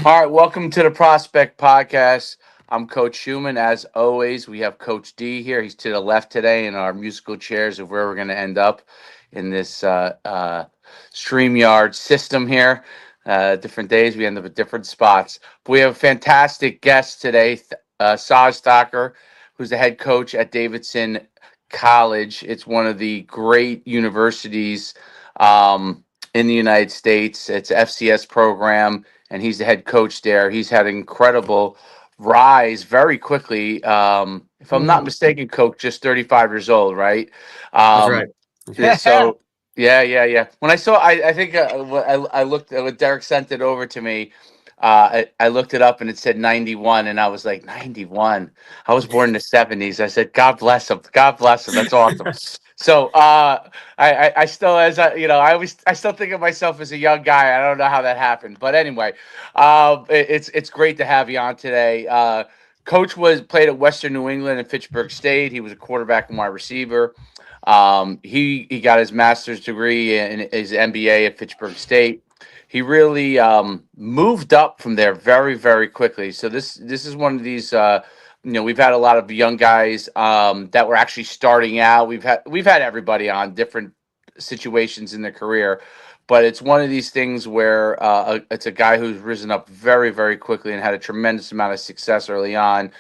All right, welcome to the Prospect Podcast. I'm Coach Schumann. As always, we have Coach D here. He's to the left today in our musical chairs of where we're going to end up in this StreamYard system here. Different days, we end up at different spots. But we have a fantastic guest today, Saj Thakkur, who's the head coach at Davidson College. It's one of the great universities in the United States. It's FCS program, and he's the head coach there. He's had an incredible rise very quickly. If I'm not mistaken, Coach, just 35 years old, right? That's right. So yeah. When I saw, I think I looked. When Derek sent it over to me, I looked it up and it said 91, and I was like, 91. I was born in the 70s. I said, God bless him. God bless him. That's awesome. So I still, I still think of myself as a young guy. I don't know how that happened, but anyway, it's great to have you on today. Coach played at Western New England and Fitchburg State. He was a quarterback and wide receiver. He got his master's degree and his MBA at Fitchburg State. He really moved up from there very, very quickly. So this is one of these. We've had a lot of young guys that were actually starting out. We've had everybody on different situations in their career, but it's one of these things where it's a guy who's risen up very, very quickly and had a tremendous amount of success early on.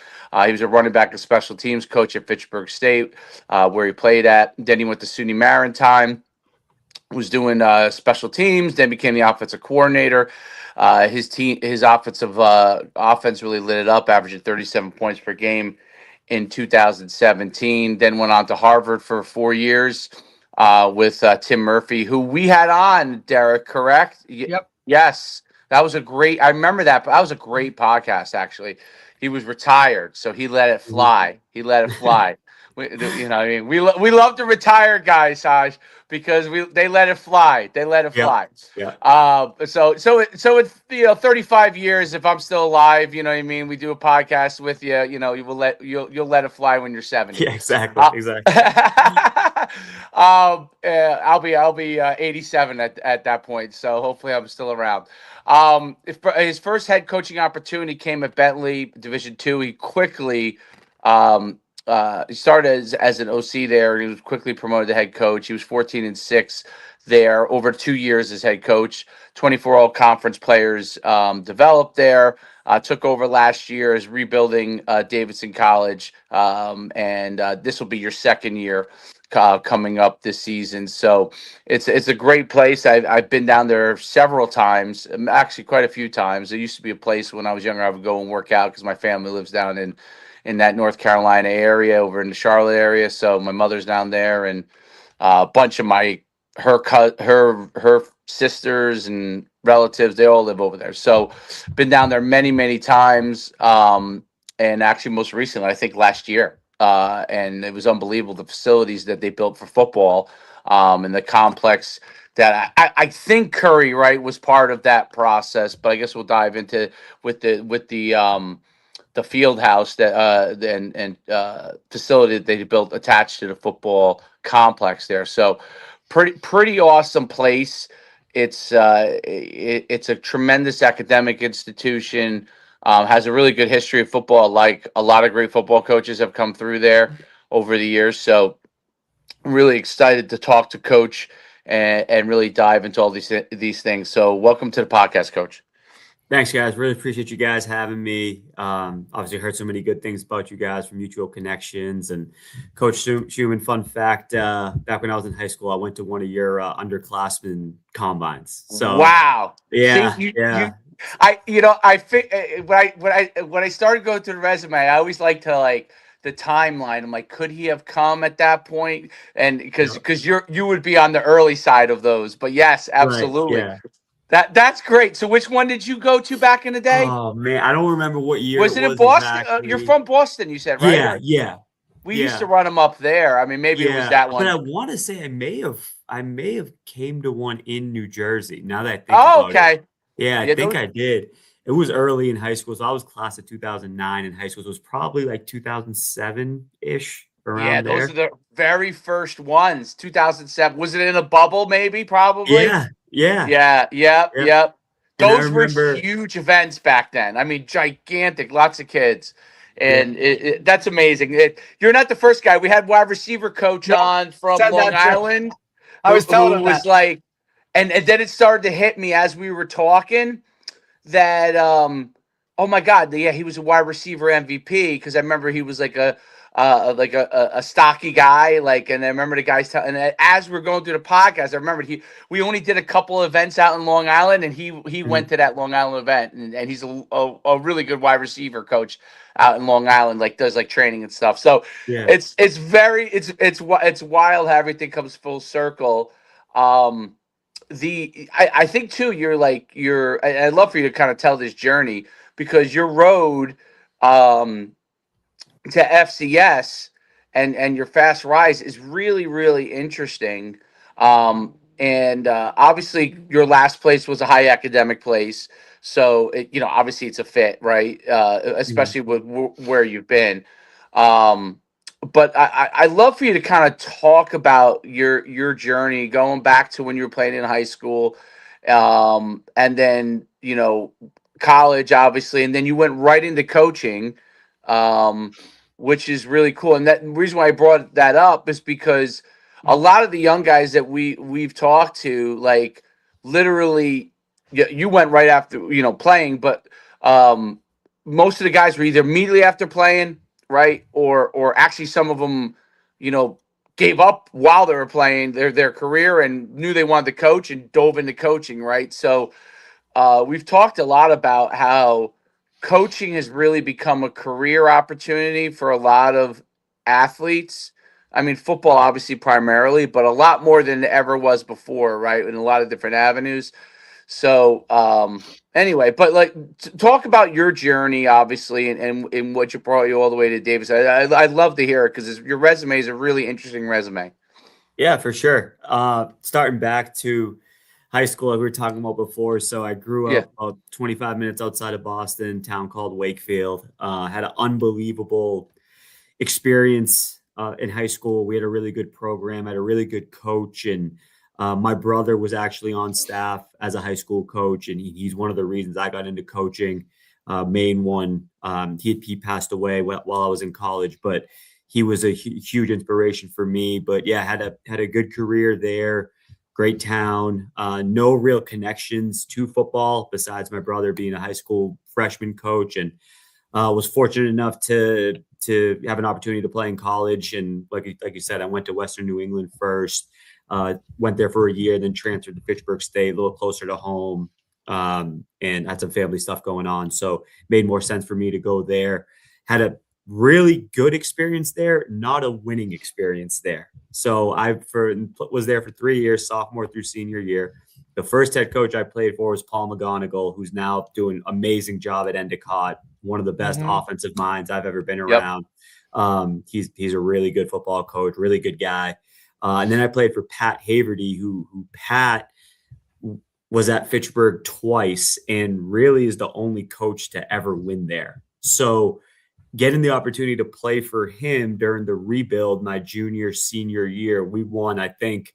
He was a running back and special teams coach at Fitchburg State, where he played at. Then he went to SUNY Maritime, was doing special teams, then became the offensive coordinator. His offensive offense really lit it up, averaging 37 points per game in 2017. Then went on to Harvard for 4 years with Tim Murphy, who we had on, Derek, correct? Yep. Yes. That was I remember that, but that was a great podcast, actually. He was retired, so he let it fly. He let it fly. We love to retire guys, Saj, because they let it fly. They let it fly. Yeah. So it's 35 years. If I'm still alive, you know what I mean. We do a podcast with you. You'll let it fly when you're 70. Yeah, exactly. I'll be 87 at that point. So hopefully I'm still around. His first head coaching opportunity came at Bentley Division II. He quickly. He started as an OC there. He was quickly promoted to head coach. He was 14-6 there over 2 years as head coach. 24 all-conference players developed there. Took over last year as rebuilding Davidson College, and this will be your second year coming up this season. So it's a great place. I've been down there several times, actually quite a few times. It used to be a place when I was younger I would go and work out because my family lives down in that North Carolina area, over in the Charlotte area. So my mother's down there, and a bunch of her sisters and relatives, they all live over there. So been down there many, many times. And actually most recently, I think last year. And it was unbelievable, the facilities that they built for football, and the complex that I think Curry, right, was part of that process. But I guess we'll dive into with the field house that and facility that they built attached to the football complex there. So pretty awesome place. It's a tremendous academic institution. Has a really good history of football. Like a lot of great football coaches have come through there over the years. So I'm really excited to talk to Coach and really dive into all these things. So welcome to the podcast, Coach. Thanks, guys. Really appreciate you guys having me. Obviously, heard so many good things about you guys from mutual connections. And Coach Schumann, fun fact: back when I was in high school, I went to one of your underclassmen combines. So wow, yeah, See, yeah. When I started going through the resume, I always like to the timeline. I'm like, could he have come at that point? And because you would be on the early side of those. But yes, absolutely. Right, yeah. That's great. So which one did you go to back in the day? Oh man, I don't remember what year. Was it in Boston? Exactly. You're from Boston, you said, right? Yeah. We used to run them up there. I mean, maybe it was that one. But I want to say I may have came to one in New Jersey. Now that I think about it. Yeah, I think I did. It was early in high school, so I was class of 2009 in high school. So it was probably like 2007-ish. Around there. Those are the very first ones. 2007. Was it in a bubble? Maybe, probably. Yeah. Yep. Those were huge events back then. I mean, gigantic, lots of kids. And that's amazing. You're not the first guy. We had wide receiver coach on from Long Island. I was telling him was like, and then it started to hit me as we were talking that, oh my God, yeah, he was a wide receiver MVP, because I remember he was like a stocky guy, like, and I remember the guys telling. And as we're going through the podcast, I remember we only did a couple events out in Long Island, and he went to that Long Island event, and he's a really good wide receiver coach out in Long Island, like does like training and stuff. So it's wild how everything comes full circle. I think too, I'd love for you to kind of tell this journey, because your road to FCS and your fast rise is really, really interesting. And obviously your last place was a high academic place. So, obviously it's a fit, right? Especially with where you've been. But I'd love for you to kind of talk about your journey going back to when you were playing in high school, and then, college, obviously, and then you went right into coaching, which is really cool. And the reason why I brought that up is because a lot of the young guys that we've talked to, like, literally, you went right after, playing, but most of the guys were either immediately after playing, right, or actually some of them, gave up while they were playing their career and knew they wanted to coach and dove into coaching, right? So we've talked a lot about how coaching has really become a career opportunity for a lot of athletes. I mean, football obviously primarily, but a lot more than it ever was before, right? In a lot of different avenues. So anyway, but like, talk about your journey, obviously, and what brought you all the way to Davidson. I'd love to hear it, because your resume is a really interesting resume. Yeah, for sure. Starting back to high school, like we were talking about before. So I grew up about 25 minutes outside of Boston, town called Wakefield. Had an unbelievable experience in high school. We had a really good program, had a really good coach, and my brother was actually on staff as a high school coach, and he's one of the reasons I got into coaching. Main one, he passed away while I was in college, but he was a huge inspiration for me. But yeah, had a good career there. Great town. No real connections to football besides my brother being a high school freshman coach, and was fortunate enough to have an opportunity to play in college. And like you said, I went to Western New England first. Went there for a year, then transferred to Fitchburg State, a little closer to home, and had some family stuff going on. So made more sense for me to go there. Had a really good experience there, not a winning experience there. So was there for 3 years, sophomore through senior year. The first head coach I played for was Paul McGonigal, who's now doing an amazing job at Endicott, one of the best offensive minds I've ever been around. He's a really good football coach, really good guy. And then I played for Pat Haverty, who Pat was at Fitchburg twice and really is the only coach to ever win there. So getting the opportunity to play for him during the rebuild my junior, senior year, we won, I think,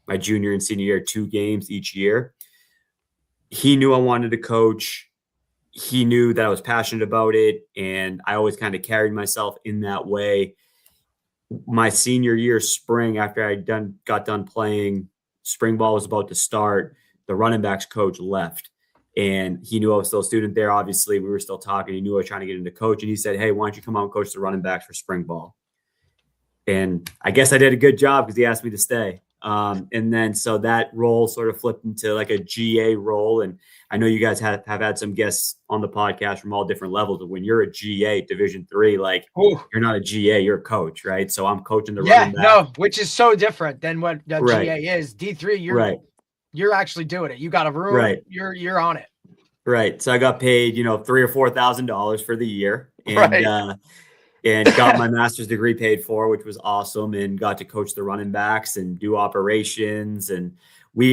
my junior and senior year 2 games each year. He knew I wanted to coach. He knew that I was passionate about it, and I always kind of carried myself in that way. My senior year spring, after I got done playing, spring ball was about to start, the running backs coach left, and he knew I was still a student there. Obviously, we were still talking. He knew I was trying to get into coach, and he said, "Hey, why don't you come out and coach the running backs for spring ball?" And I guess I did a good job because he asked me to stay. And then so that role sort of flipped into like a GA role. And I know you guys have had some guests on the podcast from all different levels. But when you're a GA Division III, like you're not a GA, you're a coach, right? So I'm coaching the running back. No, which is so different than what the GA is. D3, you're actually doing it. You got a room, you're on it. Right. So I got paid, $3,000 or $4,000 for the year. And got my master's degree paid for, which was awesome, and got to coach the running backs and do operations. And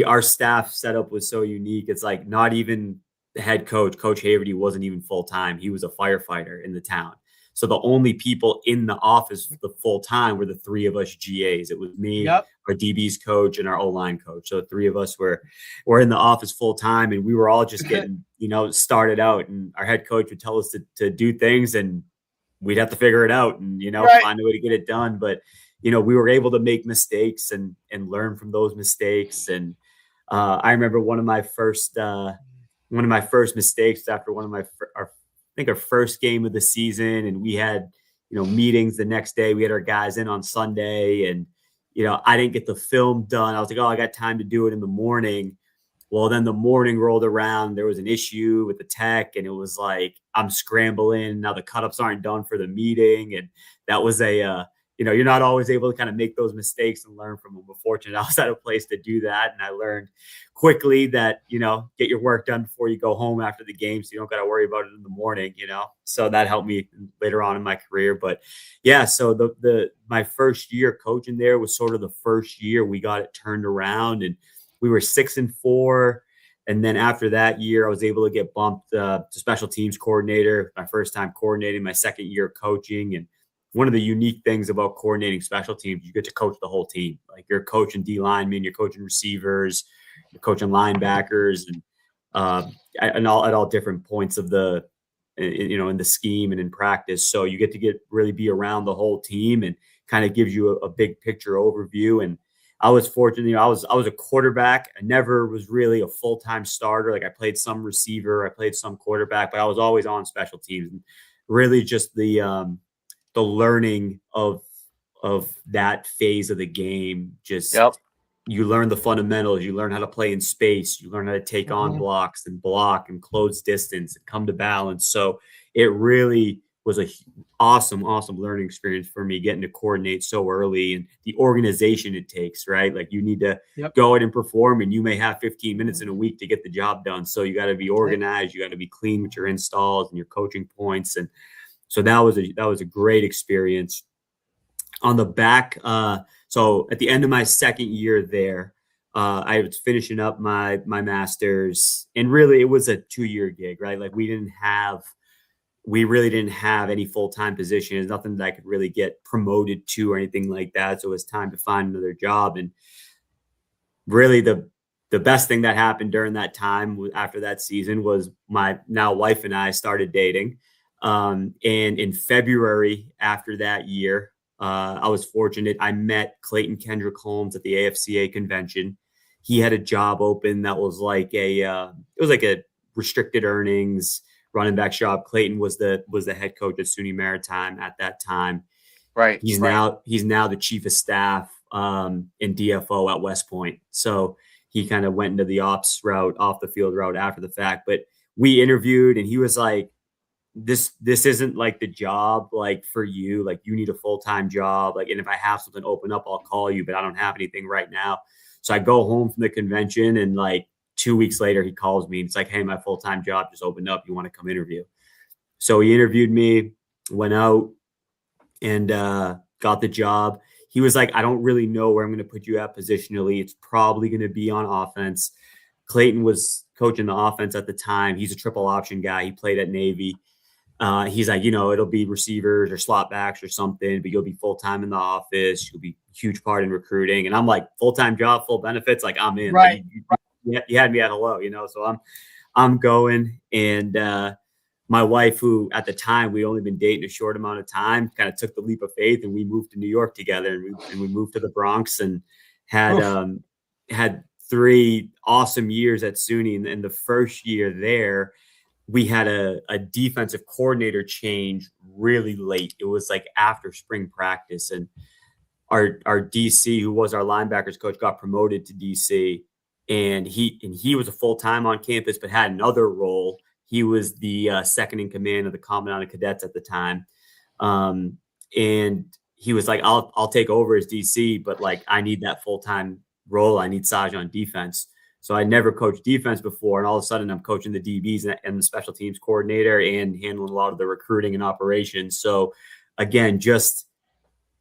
our staff setup was so unique. It's like not even the head coach, Coach Haverty, wasn't even full-time. He was a firefighter in the town. So the only people in the office the full time were the three of us GAs. It was me, our DBs coach, and our O-line coach. So the three of us were in the office full time, and we were all just getting, started out. And our head coach would tell us to do things, and we'd have to figure it out and, find a way to get it done. But, we were able to make mistakes and learn from those mistakes. And I remember one of my first mistakes after our first game of the season, and we had, meetings the next day. We had our guys in on Sunday, and, I didn't get the film done. I was like, oh, I got time to do it in the morning. Well, then the morning rolled around. There was an issue with the tech, and it was like, I'm scrambling. Now the cut-ups aren't done for the meeting. And that was you're not always able to kind of make those mistakes and learn from them. But fortunately, I was at a place to do that. And I learned quickly that, get your work done before you go home after the game, so you don't got to worry about it in the morning, So that helped me later on in my career. But yeah, so my first year coaching there was sort of the first year we got it turned around, and we were 6-4. And then after that year, I was able to get bumped to special teams coordinator, my first time coordinating, my second year coaching. And one of the unique things about coordinating special teams, you get to coach the whole team. Like, you're coaching D linemen, you're coaching receivers, you're coaching linebackers, and at all different points of the, in the scheme and in practice. So you get to really be around the whole team, and kind of gives you a big picture overview. And I was fortunate, I was a quarterback. I never was really a full-time starter. Like, I played some receiver, I played some quarterback, but I was always on special teams. And really just the learning of that phase of the game. Just, you learn the fundamentals, you learn how to play in space, you learn how to take on blocks and block and close distance and come to balance. So it really was a awesome learning experience for me, getting to coordinate so early, and the organization it takes, right? Like, you need to go in and perform, and you may have 15 minutes in a week to get the job done. So you got to be organized, you got to be clean with your installs and your coaching points. And so that was a great experience. On the back, so at the end of my second year there, I was finishing up my master's, and really it was a 2-year gig, right? Like, we really didn't have any full-time positions, nothing that I could really get promoted to or anything like that. So it was time to find another job. And really the best thing that happened during that time after that season was my now wife and I started dating. And in February after that year, I was fortunate. I met Clayton Kendrick Holmes at the AFCA convention. He had a job open that was like it was like a restricted earnings running back job. Clayton was the head coach at SUNY Maritime at that time. Right. He's now the chief of staff in DFO at West Point. So he kind of went into the ops route, off the field route after the fact. But we interviewed, and he was like, this isn't like the job, like, for you. Like, you need a full-time job. Like, and if I have something open up, I'll call you, but I don't have anything right now. So I go home from the convention, and like 2 weeks later, he calls me, and it's like, hey, my full-time job just opened up. You want to come interview? So he interviewed me, went out, and got the job. He was like, I don't really know where I'm going to put you at positionally. It's probably going to be on offense. Clayton was coaching the offense at the time. He's a triple option guy. He played at Navy. He's like, it'll be receivers or slot backs or something, but you'll be full-time in the office. You'll be a huge part in recruiting. And I'm like, full-time job, full benefits. Like, I'm in. Right. Like, you had me at hello, so I'm going. And my wife, who at the time we'd only been dating a short amount of time, kind of took the leap of faith, and we moved to New York together, and we moved to the Bronx, and had 3 awesome years at SUNY. And the first year there, we had a defensive coordinator change really late. It was like after spring practice, and our DC, who was our linebackers coach, got promoted to DC, and he was a full-time on campus, but had another role. He was the second in command of the Commandant of Cadets at the time. And he was like, I'll take over as DC, but like, I need that full-time role. I need Saj on defense. So I never coached defense before, and all of a sudden I'm coaching the DBs and the special teams coordinator and handling a lot of the recruiting and operations. So again, just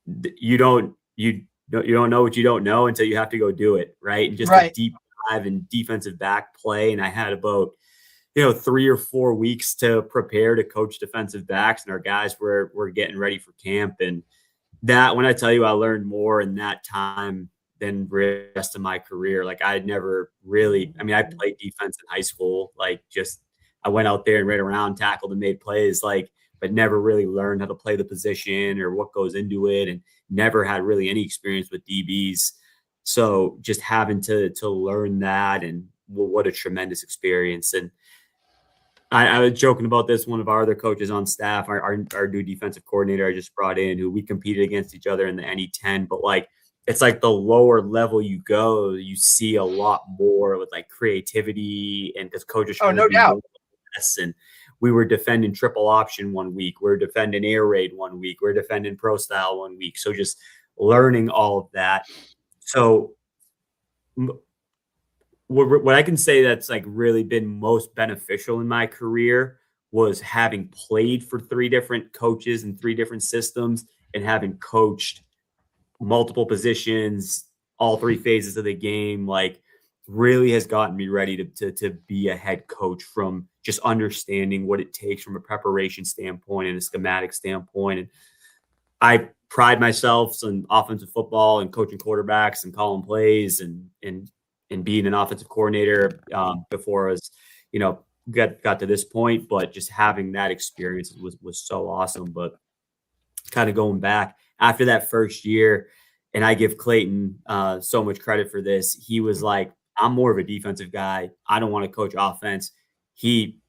you don't know what you don't know until you have to go do it, right? And just a deep dive in defensive back play. And I had about 3 or 4 weeks to prepare to coach defensive backs, and our guys were getting ready for camp. And that, when I tell you I learned more in that time than the rest of my career. Like I had never really, I mean, I played defense in high school, like just I went out there and ran around, tackled and made plays, like, but never really learned how to play the position or what goes into it, and never had really any experience with DBs. So just having to learn that, and what a tremendous experience. And I was joking about this. One of our other coaches on staff, our new defensive coordinator I just brought in, who we competed against each other in the NE10, but like, it's like the lower level you go, you see a lot more with like creativity, and because coaches. Oh, no doubt. And we were defending triple option one week. We're defending air raid one week. We're defending pro style one week. So just learning all of that. So what I can say that's like really been most beneficial in my career was having played for 3 different coaches and 3 different systems, and having coached multiple positions, all 3 phases of the game, like really has gotten me ready to be a head coach, from just understanding what it takes from a preparation standpoint and a schematic standpoint. And I pride myself in offensive football and coaching quarterbacks and calling plays and being an offensive coordinator before I was, got to this point. But just having that experience was so awesome. But kind of going back after that first year, and I give Clayton so much credit for this. He was like, I'm more of a defensive guy. I don't want to coach offense. He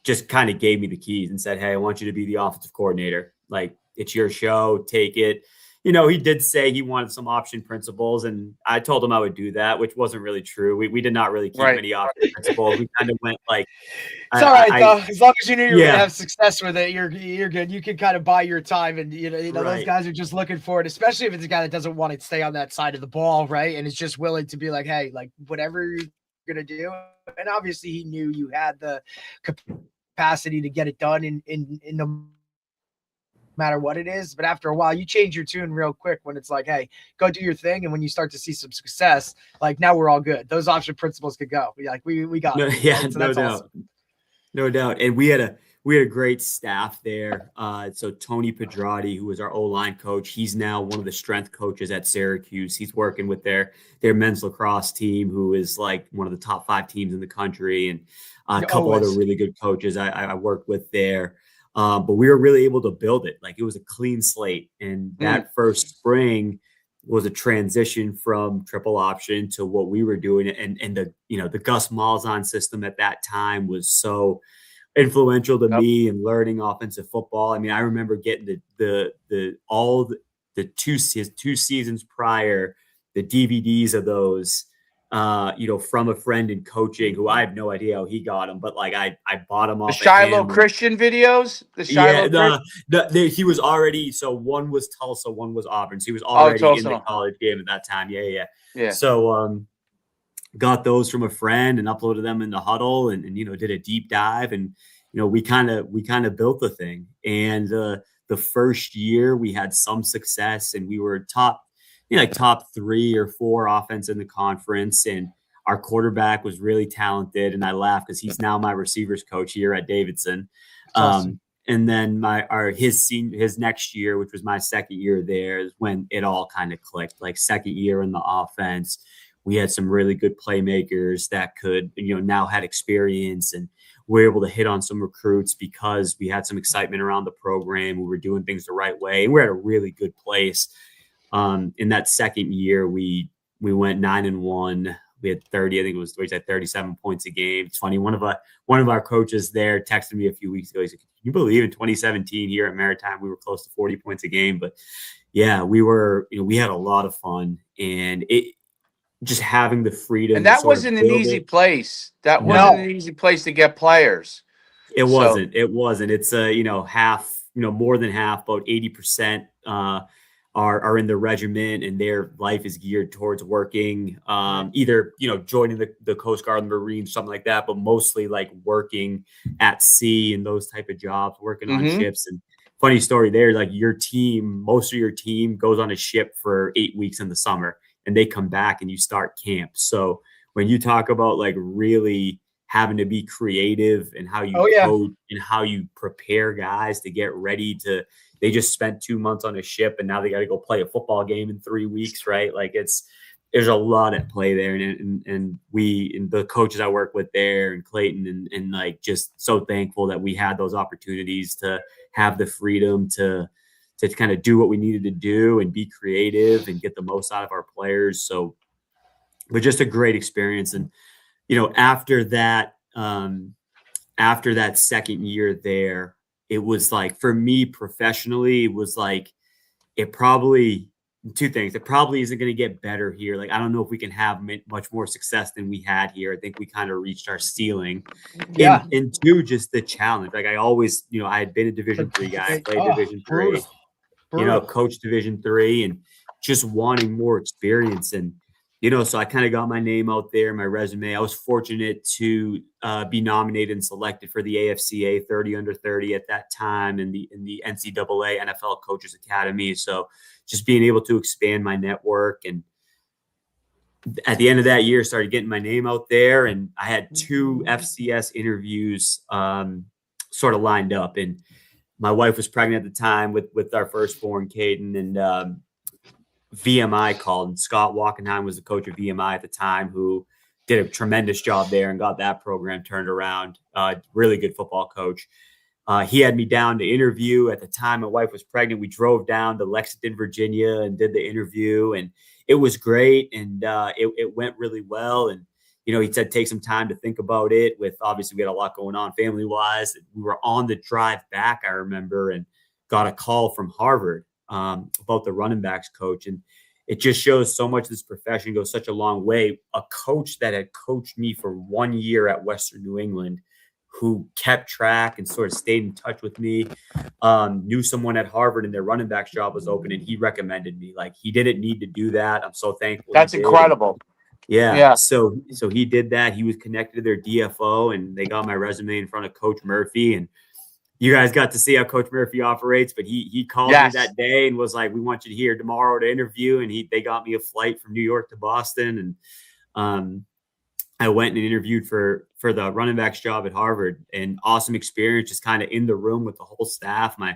just kind of gave me the keys and said, hey, I want you to be the offensive coordinator. Like, it's your show. Take it. He did say he wanted some option principles, and I told him I would do that, which wasn't really true. We did not really keep any option principles. We kind of went like, it's all right, though. As long as you knew you were going to have success with it, you're good. You can kind of buy your time, and those guys are just looking for it, especially if it's a guy that doesn't want to stay on that side of the ball, right? And is just willing to be like, hey, like whatever you're going to do. And obviously, he knew you had the capacity to get it done in the matter what it is. But after a while, you change your tune real quick when it's like, hey, go do your thing. And when you start to see some success, like, now we're all good. Those option principles could go. We got it. Yeah, right? So no doubt. Awesome. No doubt. And we had a great staff there. So Tony Pedrati, who was our O-line coach, he's now one of the strength coaches at Syracuse. He's working with their men's lacrosse team, who is like one of the top 5 teams in the country, and a couple other really good coaches I worked with there. But we were really able to build it. Like, it was a clean slate. And that first spring was a transition from triple option to what we were doing. And the Gus Malzahn system at that time was so influential to me in learning offensive football. I mean, I remember getting the 2 seasons prior, the DVDs of those, from a friend in coaching, who I have no idea how he got them, but like I bought them off the Shiloh Christian videos. He was already, so one was Tulsa, one was Auburn. So he was already in the college game at that time. Yeah. So got those from a friend and uploaded them in the huddle, and did a deep dive, and we kind of built the thing. And the first year we had some success, and we were top 3 or 4 offense in the conference, and our quarterback was really talented. And I laugh because he's now my receivers coach here at Davidson. Awesome. And then his next year, which was my second year there, is when it all kind of clicked. Like, second year in the offense, we had some really good playmakers that could, now had experience, and we were able to hit on some recruits because we had some excitement around the program. We were doing things the right way, and we're at a really good place. In that second year, we went 9-1. We had 30, I think it was 37 points a game. It's funny. One of our coaches there texted me a few weeks ago. He said, "Can you believe in 2017 here at Maritime, we were close to 40 points a game?" But yeah, we had a lot of fun, and it just having the freedom. And that wasn't an easy place. That wasn't an easy place to get players. It wasn't. It's more than half, about 80%. Are in the regiment, and their life is geared towards working, either, joining the Coast Guard, the Marines, something like that, but mostly like working at sea and those type of jobs, working on ships. And funny story there, like most of your team goes on a ship for 8 weeks in the summer, and they come back and you start camp. So when you talk about like really having to be creative and how you coach and how you prepare guys to get ready they just spent 2 months on a ship and now they got to go play a football game in 3 weeks, right? Like there's a lot at play there. And the coaches I work with there and Clayton and like, just so thankful that we had those opportunities to have the freedom to kind of do what we needed to do and be creative and get the most out of our players. So, but just a great experience. And, after that second year there, it was like, for me professionally, it was like, two things. It probably isn't going to get better here. Like, I don't know if we can have much more success than we had here. I think we kind of reached our ceiling. Yeah. And two, just the challenge. Like I always, I had been a Division III guy, I played Division III, coached Division III, and just wanting more experience. And, so I kind of got my name out there, my resume. I was fortunate to be nominated and selected for the AFCA 30 under 30 at that time in the NCAA NFL Coaches Academy. So just being able to expand my network. And at the end of that year, started getting my name out there. And I had 2 FCS interviews sort of lined up. And my wife was pregnant at the time with our firstborn, Caden, and VMI called. And Scott Walkenheim was the coach of VMI at the time, who did a tremendous job there and got that program turned around. Really good football coach. He had me down to interview. At the time, my wife was pregnant. We drove down to Lexington, Virginia, and did the interview. And it was great. And it went really well. And, he said, take some time to think about it. Obviously, we had a lot going on family-wise. We were on the drive back, I remember, and got a call from Harvard about the running backs coach. And it just shows so much this profession goes such a long way. A coach that had coached me for 1 year at Western New England, who kept track and sort of stayed in touch with me, knew someone at Harvard and their running backs job was open, and he recommended me. Like, he didn't need to do that. I'm so thankful. That's incredible. Yeah. So he did that. He was connected to their DFO, and they got my resume in front of Coach Murphy. And you guys got to see how Coach Murphy operates, but he called me that day and was like, we want you to here tomorrow to interview. And they got me a flight from New York to Boston. And I went and interviewed for the running backs job at Harvard. And awesome experience, just kind of in the room with the whole staff. My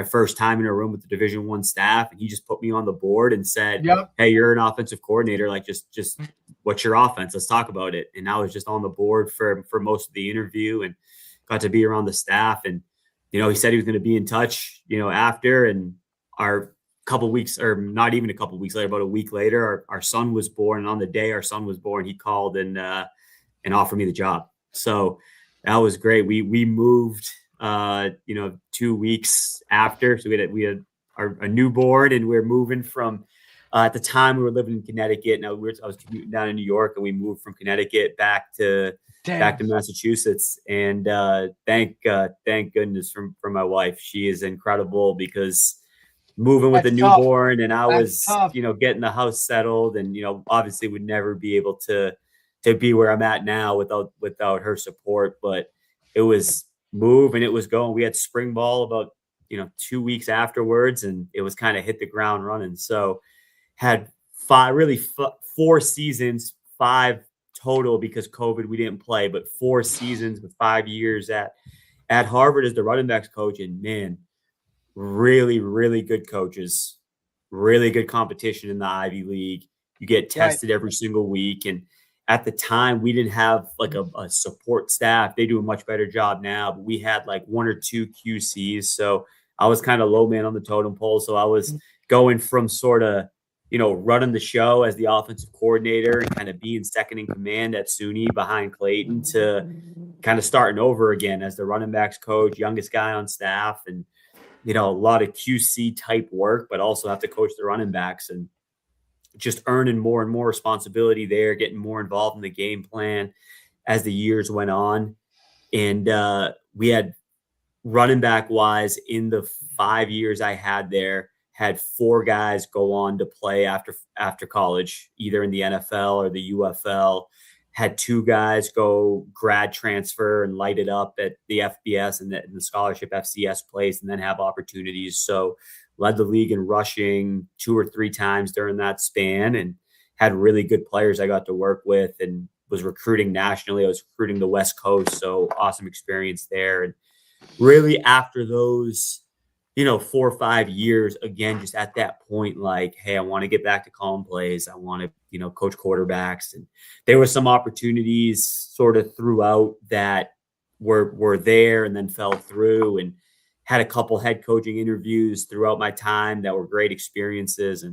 first time in a room with the Division I staff. And he just put me on the board and said, hey, you're an offensive coordinator. Like, just what's your offense? Let's talk about it. And I was just on the board for most of the interview and got to be around the staff. And, he said he was going to be in touch, after. And our couple weeks, or not even a couple weeks later, about a week later, our son was born. And on the day our son was born, he called and offered me the job. So that was great. We moved, 2 weeks after. So we had a newborn, and we're moving from, at the time we were living in Connecticut. Now I was commuting down in New York, and we moved from Connecticut back to Massachusetts. And thank goodness for my wife. She is incredible, because moving with a newborn, and I was, getting the house settled, and, obviously would never be able to be where I'm at now without her support. But it was move and it was going. We had spring ball about, 2 weeks afterwards, and it was kind of hit the ground running. So had 4 seasons, 5 total, because COVID, we didn't play, but 4 seasons with 5 years at Harvard as the running backs coach. And man, really, really good coaches, really good competition in the Ivy League. You get tested every single week. And at the time, we didn't have like a support staff. They do a much better job now, but we had like 1 or 2 QCs. So I was kind of low man on the totem pole. So I was going from sort of, running the show as the offensive coordinator and kind of being second in command at SUNY behind Clayton, to kind of starting over again as the running backs coach, youngest guy on staff, and, a lot of QC type work, but also have to coach the running backs, and just earning more and more responsibility there, getting more involved in the game plan as the years went on. And we had running back wise, in the 5 years I had there, had 4 guys go on to play after college, either in the NFL or the UFL. Had 2 guys go grad transfer and light it up at the FBS and the scholarship FCS place, and then have opportunities. So led the league in rushing 2 or 3 times during that span, and had really good players I got to work with. And was recruiting nationally. I was recruiting the West Coast. So awesome experience there. And really after those, 4 or 5 years, again, just at that point, like, hey, I want to get back to calling plays. I want to, coach quarterbacks. And there were some opportunities sort of throughout that were there and then fell through, and had a couple head coaching interviews throughout my time that were great experiences.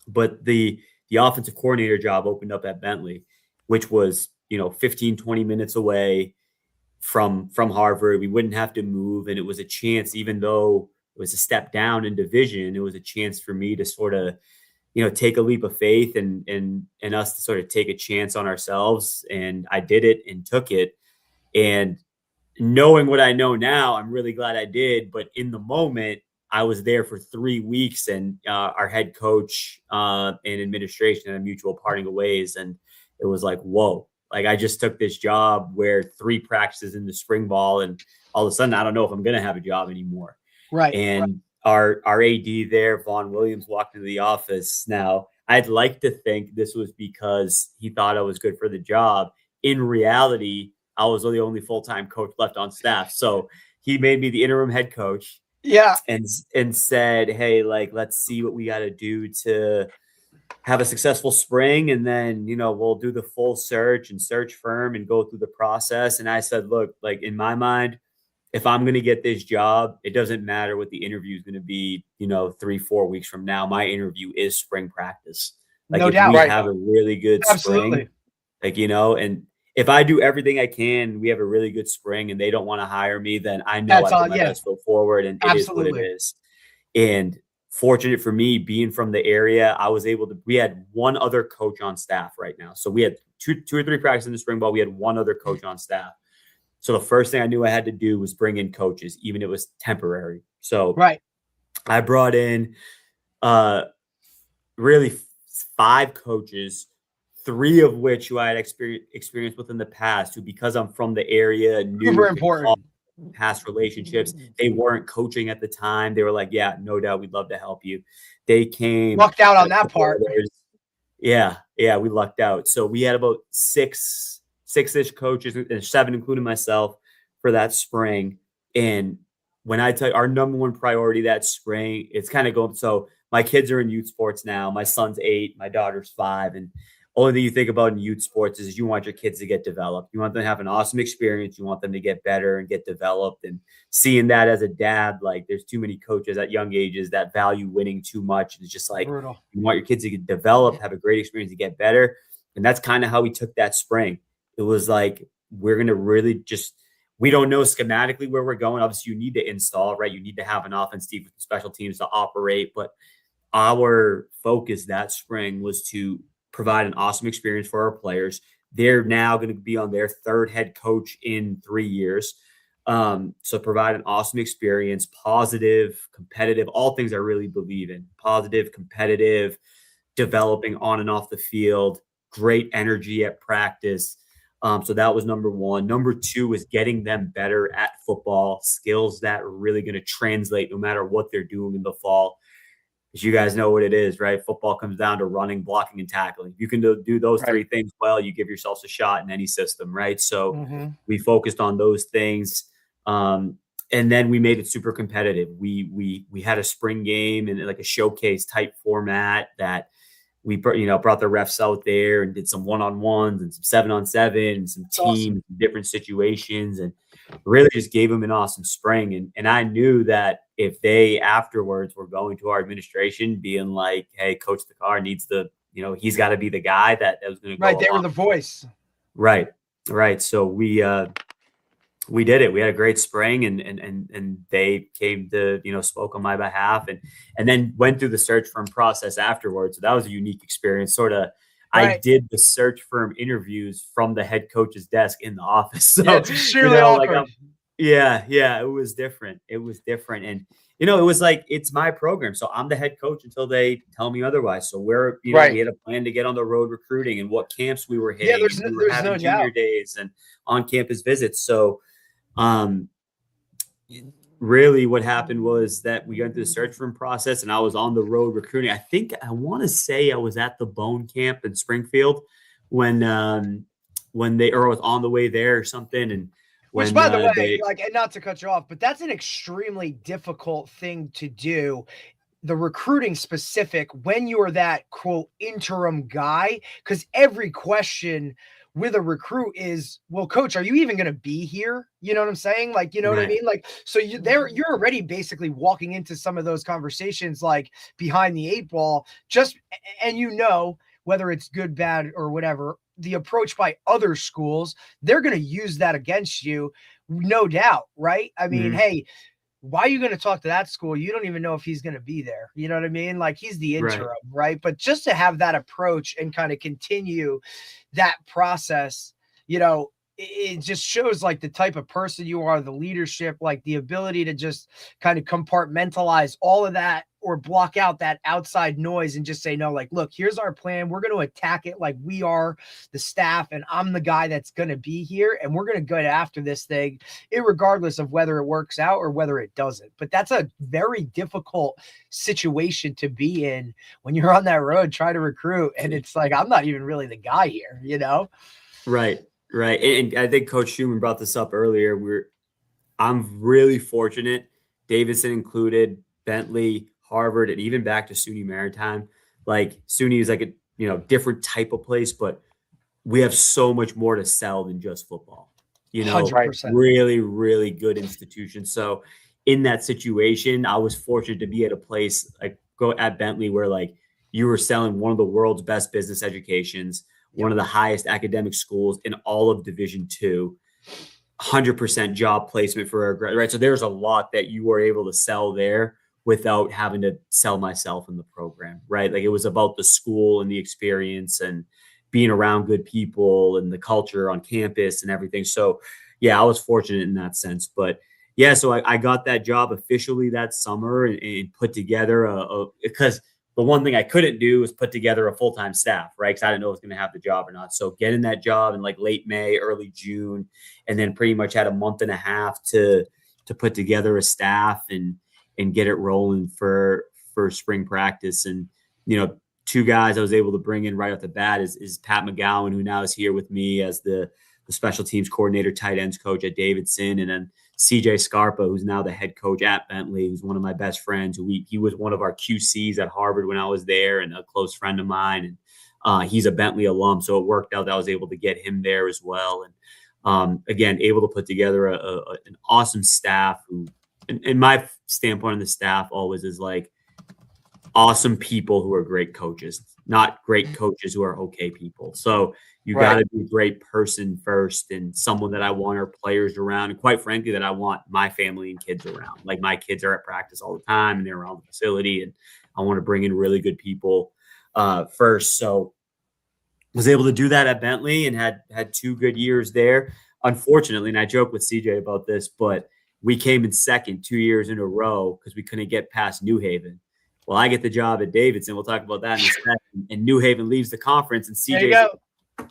But the offensive coordinator job opened up at Bentley, which was, 15, 20 minutes away from Harvard. We wouldn't have to move. And it was a chance, even though it was a step down in division, it was a chance for me to sort of, take a leap of faith and us to sort of take a chance on ourselves. And I did it and took it. And knowing what I know now, I'm really glad I did. But in the moment, I was there for 3 weeks, and our head coach and administration had a mutual parting of ways. And it was like, whoa, like I just took this job where 3 practices in the spring ball, and all of a sudden, I don't know if I'm going to have a job anymore. Right. And our AD there, Vaughn Williams, walked into the office. Now, I'd like to think this was because he thought I was good for the job. In reality, I was the only full-time coach left on staff. So he made me the interim head coach. Yeah. And said, hey, like, let's see what we got to do to have a successful spring. And then, we'll do the full search firm and go through the process. And I said, look, like in my mind, if I'm going to get this job, it doesn't matter what the interview is going to be, 3-4 weeks from now. My interview is spring practice. Like, no if doubt, we right. have a really good spring, like, and if I do everything I can, we have a really good spring and they don't want to hire me, then I know I put my best foot forward, and it is what it is. And fortunate for me, being from the area, we had one other coach on staff right now. So we had two or three practices in the spring ball. We had one other coach on staff. So the first thing I knew I had to do was bring in coaches, even if it was temporary. So I brought in really 5 coaches, 3 of which who I had experience with in the past, who, because I'm from the area, knew super important past relationships. They weren't coaching at the time. They were like, yeah, no doubt, we'd love to help you. They came. Lucked out on that part. Yeah, we lucked out. So we had about 6-ish coaches, and 7, including myself, for that spring. And when I tell you our number one priority that spring, it's kind of going. So my kids are in youth sports now. My son's 8, my daughter's 5, and only thing you think about in youth sports is you want your kids to get developed. You want them to have an awesome experience. You want them to get better and get developed. And seeing that as a dad, like, there's too many coaches at young ages that value winning too much. It's just like, brutal. You want your kids to get developed, have a great experience, to get better. And that's kind of how we took that spring. It was like, we're going to really we don't know schematically where we're going. Obviously, you need to install, right? You need to have an offense, defense, special teams to operate. But our focus that spring was to provide an awesome experience for our players. They're now going to be on their 3rd head coach in 3 years. So provide an awesome experience, positive, competitive, all things I really believe in. Positive, competitive, developing on and off the field, great energy at practice. So that was number 1. Number 2 was getting them better at football, skills that are really going to translate no matter what they're doing in the fall. As you guys know what it is, right? Football comes down to running, blocking, and tackling. If you can do those 3 things well, you give yourselves a shot in any system, right? So we focused on those things. And then we made it super competitive. We had a spring game and like a showcase type format that we brought the refs out there and did some 1-on-1s and some 7-on-7 and some teams, different situations, and really just gave them an awesome spring. And I knew that if they afterwards were going to our administration being like, hey, Coach Thakkur needs he's got to be the guy that was going to go. Right. They were the voice. Right. So we did it. We had a great spring, and they came to, spoke on my behalf, and then went through the search firm process afterwards. So that was a unique experience. Sort of, I did the search firm interviews from the head coach's desk in the office. So it's surely awkward. It was different. And, it was like, it's my program. So I'm the head coach until they tell me otherwise. So we had a plan to get on the road recruiting and what camps we were hitting. We were having junior days and on campus visits. So, really what happened was that we went through the search firm process and I was on the road recruiting. I want to say I was at the Bone camp in Springfield when they was on the way there or something. And which, by the way, and not to cut you off, but that's an extremely difficult thing to do. The recruiting specific when you're that quote interim guy, because every question with a recruit is, well, coach, are you even going to be here? You know what I'm saying? Like, you know what I mean? Like, so you're already basically walking into some of those conversations, like behind the eight ball, and whether it's good, bad, or whatever, the approach by other schools, they're going to use that against you. No doubt. Right. I mean, hey, why are you going to talk to that school? You don't even know if he's going to be there. You know what I mean? Like, he's the interim, right? But just to have that approach and kind of continue that process, it just shows like the type of person you are, the leadership, like the ability to just kind of compartmentalize all of that or block out that outside noise and just say, no, like, look, here's our plan. We're going to attack it like we are the staff, and I'm the guy that's going to be here, and we're going to go after this thing, irregardless of whether it works out or whether it doesn't. But that's a very difficult situation to be in when you're on that road trying to recruit, and it's like, I'm not even really the guy here, Right. And I think Coach Schumann brought this up earlier. I'm really fortunate, Davidson included, Bentley, Harvard, and even back to SUNY Maritime. Like, SUNY is like a different type of place, but we have so much more to sell than just football. 100%. Really, really good institution. So in that situation, I was fortunate to be at a place like at Bentley where like you were selling one of the world's best business educations, one of the highest academic schools in all of Division II, 100% job placement for our grad, right? So there's a lot that you were able to sell there without having to sell myself in the program, right? Like, it was about the school and the experience and being around good people and the culture on campus and everything. So yeah, I was fortunate in that sense. But yeah, so I got that job officially that summer and put together because the one thing I couldn't do was put together a full-time staff, right? Because I didn't know I was going to have the job or not. So getting that job in like late May, early June, and then pretty much had a month and a half to put together a staff and get it rolling for spring practice. And, two guys I was able to bring in right off the bat is Pat McGowan, who now is here with me as the special teams coordinator, tight ends coach at Davidson, and then CJ Scarpa, who's now the head coach at Bentley, who's one of my best friends. He was one of our QCs at Harvard when I was there and a close friend of mine. And he's a Bentley alum, so it worked out that I was able to get him there as well. And again, able to put together an awesome staff who, and my standpoint on the staff always is like awesome people who are great coaches, not great coaches who are okay people. So you got to be a great person first and someone that I want our players around. And quite frankly, that I want my family and kids around. Like, my kids are at practice all the time and they're around the facility, and I want to bring in really good people first. So was able to do that at Bentley and had 2 good years there. Unfortunately, and I joke with CJ about this, but we came in second 2 years in a row because we couldn't get past New Haven. Well, I get the job at Davidson. We'll talk about that in a second. And New Haven leaves the conference, and CJ's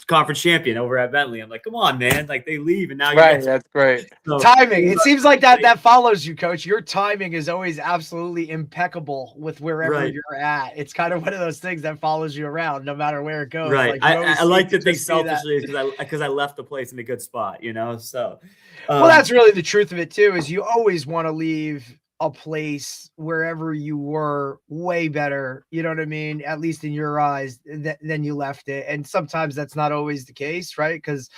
conference champion over at Bentley. I'm like, come on, man. Like, they leave, and now you're that's great. So, timing. It seems like that follows you, Coach. Your timing is always absolutely impeccable with wherever you're at. It's kind of one of those things that follows you around no matter where it goes. Right. Like, I like to think selfishly because I left the place in a good spot, So well, that's really the truth of it too, is you always want to leave a place wherever you were way better, you know what I mean? At least in your eyes, than you left it. And sometimes that's not always the case, right? Because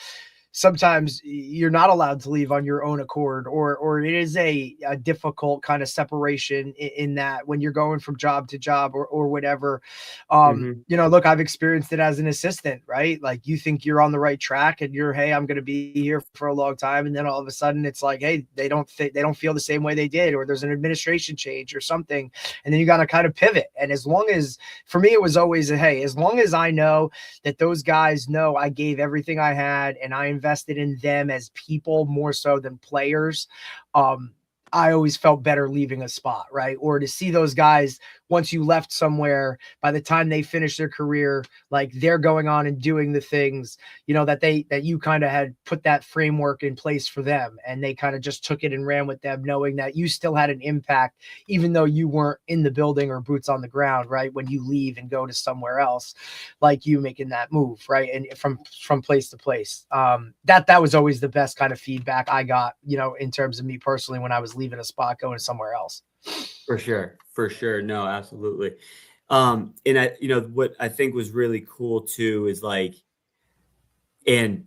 sometimes you're not allowed to leave on your own accord, or it is a difficult kind of separation in that when you're going from job to job or whatever. Look, I've experienced it as an assistant, right? Like, you think you're on the right track and hey, I'm going to be here for a long time. And then all of a sudden it's like, hey, they don't feel the same way they did, or there's an administration change or something. And then you got to kind of pivot. And for me, it was always as long as I know that those guys know I gave everything I had and I invested in them as people more so than players, I always felt better leaving a spot, right? Or to see those guys, once you left somewhere, by the time they finish their career, like they're going on and doing the things, you know, that you kind of had put that framework in place for them, and they kind of just took it and ran with them, knowing that you still had an impact, even though you weren't in the building or boots on the ground, right? When you leave and go to somewhere else, like you making that move, right? And from place to place, that was always the best kind of feedback I got, you know, in terms of me personally, when I was leaving a spot going somewhere else. For sure. No, absolutely. And I, you know, what I think was really cool too is like, and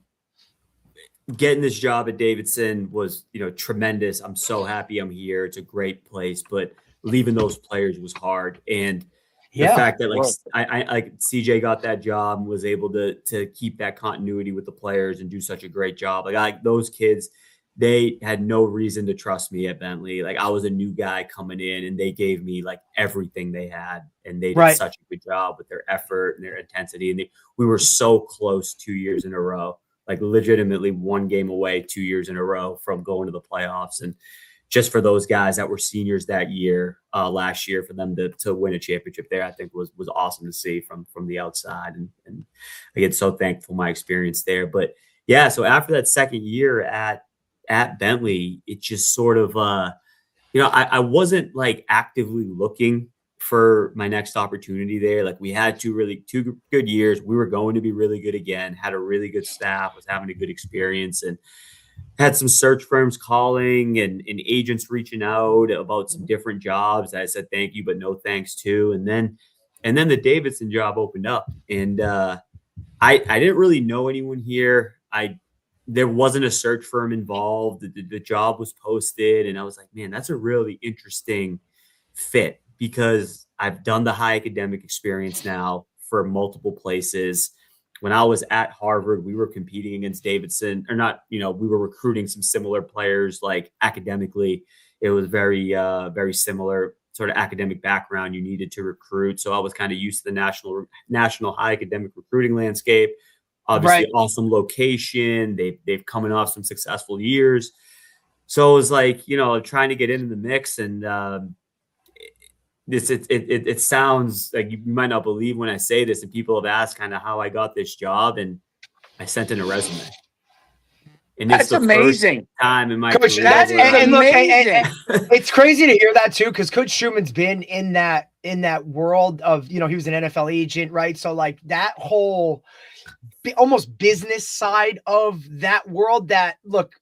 getting this job at Davidson was, you know, tremendous. I'm so happy I'm here. It's a great place, but leaving those players was hard. And the fact that like I CJ got that job and was able to keep that continuity with the players and do such a great job. Like those kids, they had no reason to trust me at Bentley. Like I was a new guy coming in, and they gave me like everything they had, and they did such a good job with their effort and their intensity. And we were so close 2 years in a row, like legitimately one game away 2 years in a row from going to the playoffs. And just for those guys that were seniors that year, last year, for them to win a championship there, I think was awesome to see from the outside. And I get so thankful for my experience there. But yeah, so after that second year at Bentley, it just sort of, you know, I wasn't like actively looking for my next opportunity there. Like we had two good years. We were going to be really good again, had a really good staff, was having a good experience, and had some search firms calling and agents reaching out about some different jobs. I said, thank you, but no thanks to. And then the Davidson job opened up, and I didn't really know anyone here. There wasn't a search firm involved. The job was posted, and I was like, man, that's a really interesting fit, because I've done the high academic experience now for multiple places. When I was at Harvard, we were competing against Davidson, or not, you know, we were recruiting some similar players. Like academically, it was very, very similar sort of academic background you needed to recruit. So I was kind of used to the national high academic recruiting landscape. Obviously, awesome location. They've coming off some successful years. So it was like, you know, trying to get into the mix. And it sounds like you might not believe when I say this, and people have asked kind of how I got this job, and I sent in a resume. And that's amazing. Time in my Coach, career. that's amazing. And it's crazy to hear that too, because Coach Schumann's been in that world of, you know, he was an NFL agent, right? So like that whole almost business side of that world, that look,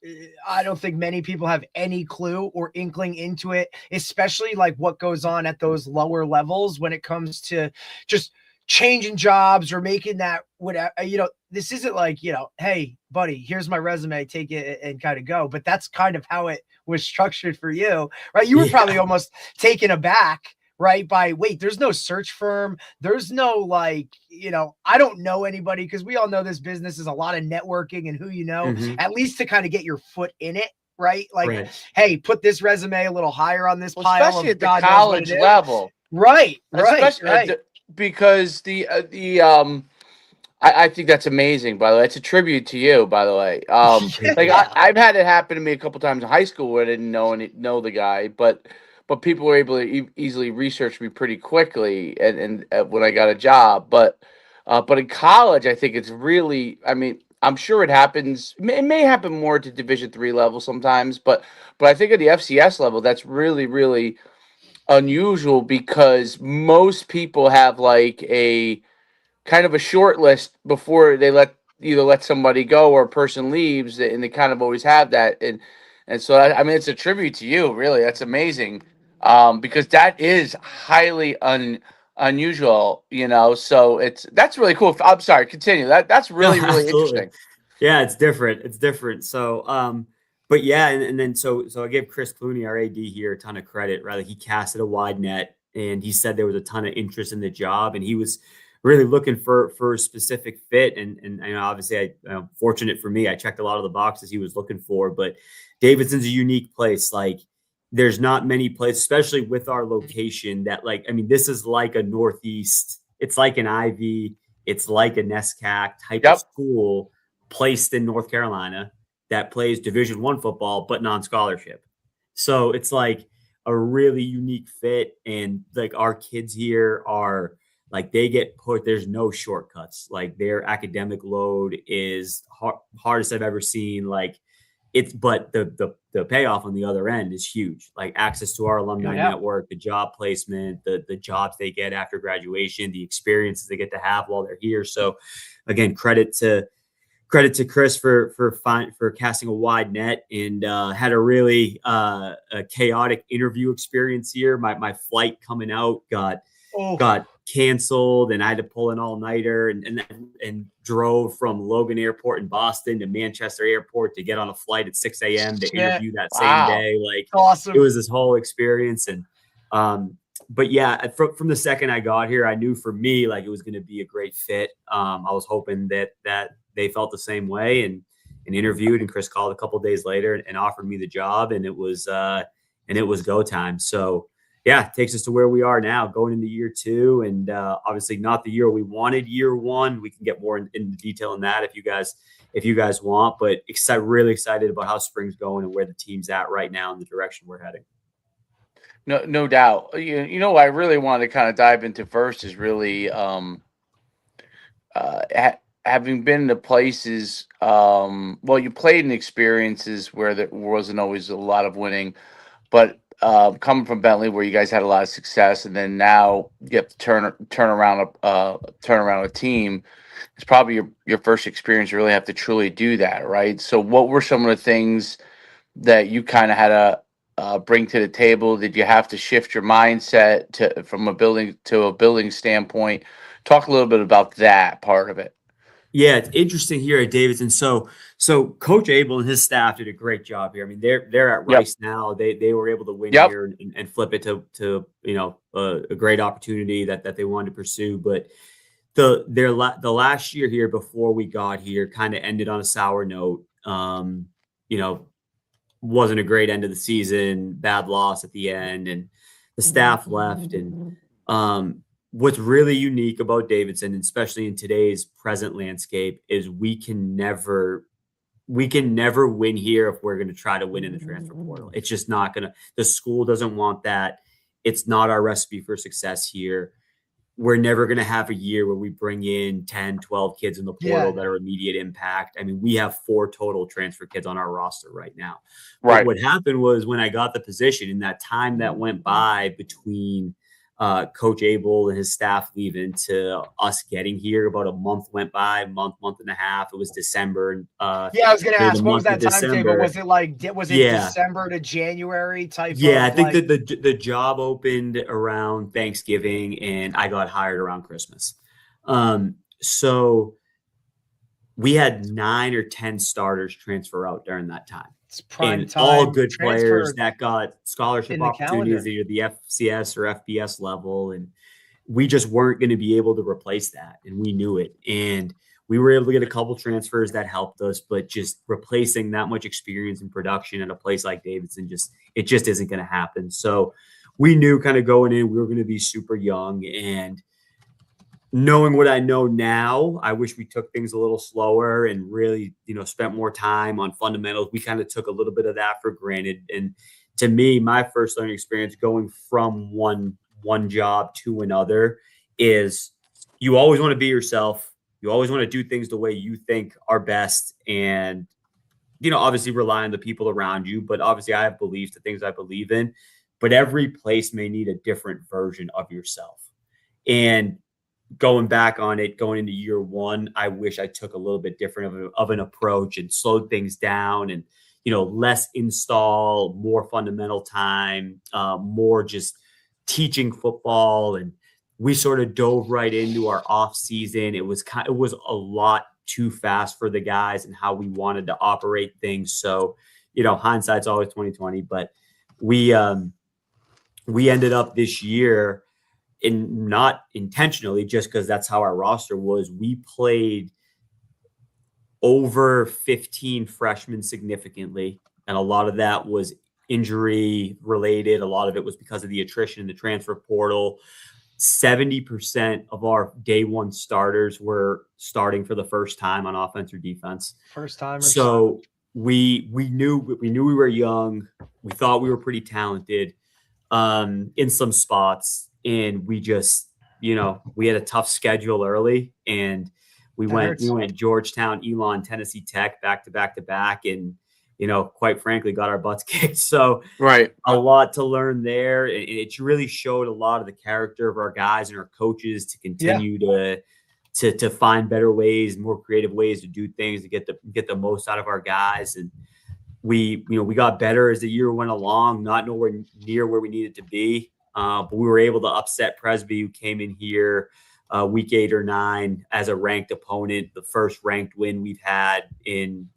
I don't think many people have any clue or inkling into it, especially like what goes on at those lower levels when it comes to just changing jobs or making that whatever. You know, this isn't like, you know, hey buddy, here's my resume, take it and kind of go. But that's kind of how it was structured for you, right? You were probably almost taken aback, right? By wait, there's no search firm. There's no like, you know, I don't know anybody, because we all know this business is a lot of networking and who you know, at least to kind of get your foot in it, right? Like, hey, put this resume a little higher on this pile, especially at the college level, right? Because I think that's amazing. By the way, it's a tribute to you. By the way, like I've had it happen to me a couple times in high school where I didn't know the guy, but people were able to easily research me pretty quickly, and when I got a job. But in college, I think it's really, I mean, I'm sure it happens. It may happen more to Division III level sometimes, but I think at the FCS level, that's really, really unusual, because most people have like a kind of a short list before they either let somebody go or a person leaves, and they kind of always have that. And so, I mean, it's a tribute to you, really. That's amazing. Because that is highly unusual, you know. So that's really cool. I'm sorry, continue. That's really really interesting. Yeah, it's different. So, but yeah, and then so I give Chris Clooney, our AD here, a ton of credit. Rather, he casted a wide net, and he said there was a ton of interest in the job, and he was really looking for a specific fit. And you know, obviously, fortunate for me, I checked a lot of the boxes he was looking for. But Davidson's a unique place. Like, there's not many places, especially with our location, that, like, I mean, this is like a Northeast. It's like an Ivy. It's like a NESCAC type of school placed in North Carolina that plays Division I football, but non-scholarship. So it's like a really unique fit. And like our kids here are like, they get put, there's no shortcuts. Like their academic load is hardest I've ever seen. Like but the payoff on the other end is huge. Like access to our alumni network, the job placement, the jobs they get after graduation, the experiences they get to have while they're here. So again, credit to Chris for casting a wide net, and had a really a chaotic interview experience here. My flight coming out got canceled, and I had to pull an all-nighter and drove from Logan Airport in Boston to Manchester Airport to get on a flight at 6 a.m. to interview that same day. Like awesome. It was this whole experience. And but yeah, from the second I got here, I knew for me, like it was going to be a great fit. I was hoping that they felt the same way, and interviewed, and Chris called a couple of days later and offered me the job, and it was go time. So yeah, it takes us to where we are now, going into year 2, and obviously not the year we wanted. Year 1, we can get more into detail on that if you guys want, but really excited about how spring's going and where the team's at right now and the direction we're heading. No doubt. You know what I really wanted to kind of dive into first is really having been to places, you played in experiences where there wasn't always a lot of winning, but coming from Bentley, where you guys had a lot of success, and then now you have to turn around a team. It's probably your first experience to really have to truly do that, right? So, what were some of the things that you kind of had to bring to the table? Did you have to shift your mindset from a building standpoint? Talk a little bit about that part of it. Yeah, it's interesting here at Davidson. So Coach Abel and his staff did a great job here. I mean, they're at Rice now. They were able to win here and flip it to a great opportunity that they wanted to pursue. But the last year here before we got here kind of ended on a sour note. Wasn't a great end of the season. Bad loss at the end, and the staff left. And what's really unique about Davidson, especially in today's present landscape, is we can never win here if we're going to try to win in the transfer portal. It's just not going to. The school doesn't want that. It's not our recipe for success here. We're never going to have a year where we bring in 10, 12 kids in the portal that are immediate impact. I mean, we have 4 total transfer kids on our roster right now. Right. But what happened was, when I got the position, in that time that went by between Coach Abel and his staff leaving to us getting here, about a month went by, month and a half. It was December. I was going to ask, what was that timetable? Was it December to January type? Yeah, I think that the job opened around Thanksgiving, and I got hired around Christmas. So we had 9 or 10 starters transfer out during that time. And all good players that got scholarship opportunities, either the FCS or FBS level. And we just weren't going to be able to replace that. And we knew it. And we were able to get a couple transfers that helped us, but just replacing that much experience in production at a place like Davidson, it just isn't going to happen. So we knew kind of going in, we were going to be super young. And knowing what I know now, I wish we took things a little slower and really, spent more time on fundamentals. We kind of took a little bit of that for granted. And to me, my first learning experience going from one job to another is, you always want to be yourself. You always want to do things the way you think are best. And, obviously rely on the people around you. But obviously I have beliefs, the things I believe in. But every place may need a different version of yourself. And going back on it, going into year 1, I wish I took a little bit different of an approach and slowed things down, and, less install, more fundamental time, more just teaching football. And we sort of dove right into our off season. It was a lot too fast for the guys and how we wanted to operate things. So, hindsight's always 20/20, but we ended up this year, and not intentionally, just because that's how our roster was, we played over 15 freshmen significantly. And a lot of that was injury related. A lot of it was because of the attrition in the transfer portal. 70% of our day 1 starters were starting for the first time on offense or defense. First time. So we knew we were young. We thought we were pretty talented in some spots, and we just, we had a tough schedule early, and we went Georgetown, Elon, Tennessee Tech back to back, and quite frankly, got our butts kicked. So a lot to learn there. And it really showed a lot of the character of our guys and our coaches to continue to find better ways, more creative ways to do things, to get the most out of our guys. And we got better as the year went along, not nowhere near where we needed to be. But we were able to upset Presby, who came in here week 8 or 9 as a ranked opponent, the first ranked win we've had in,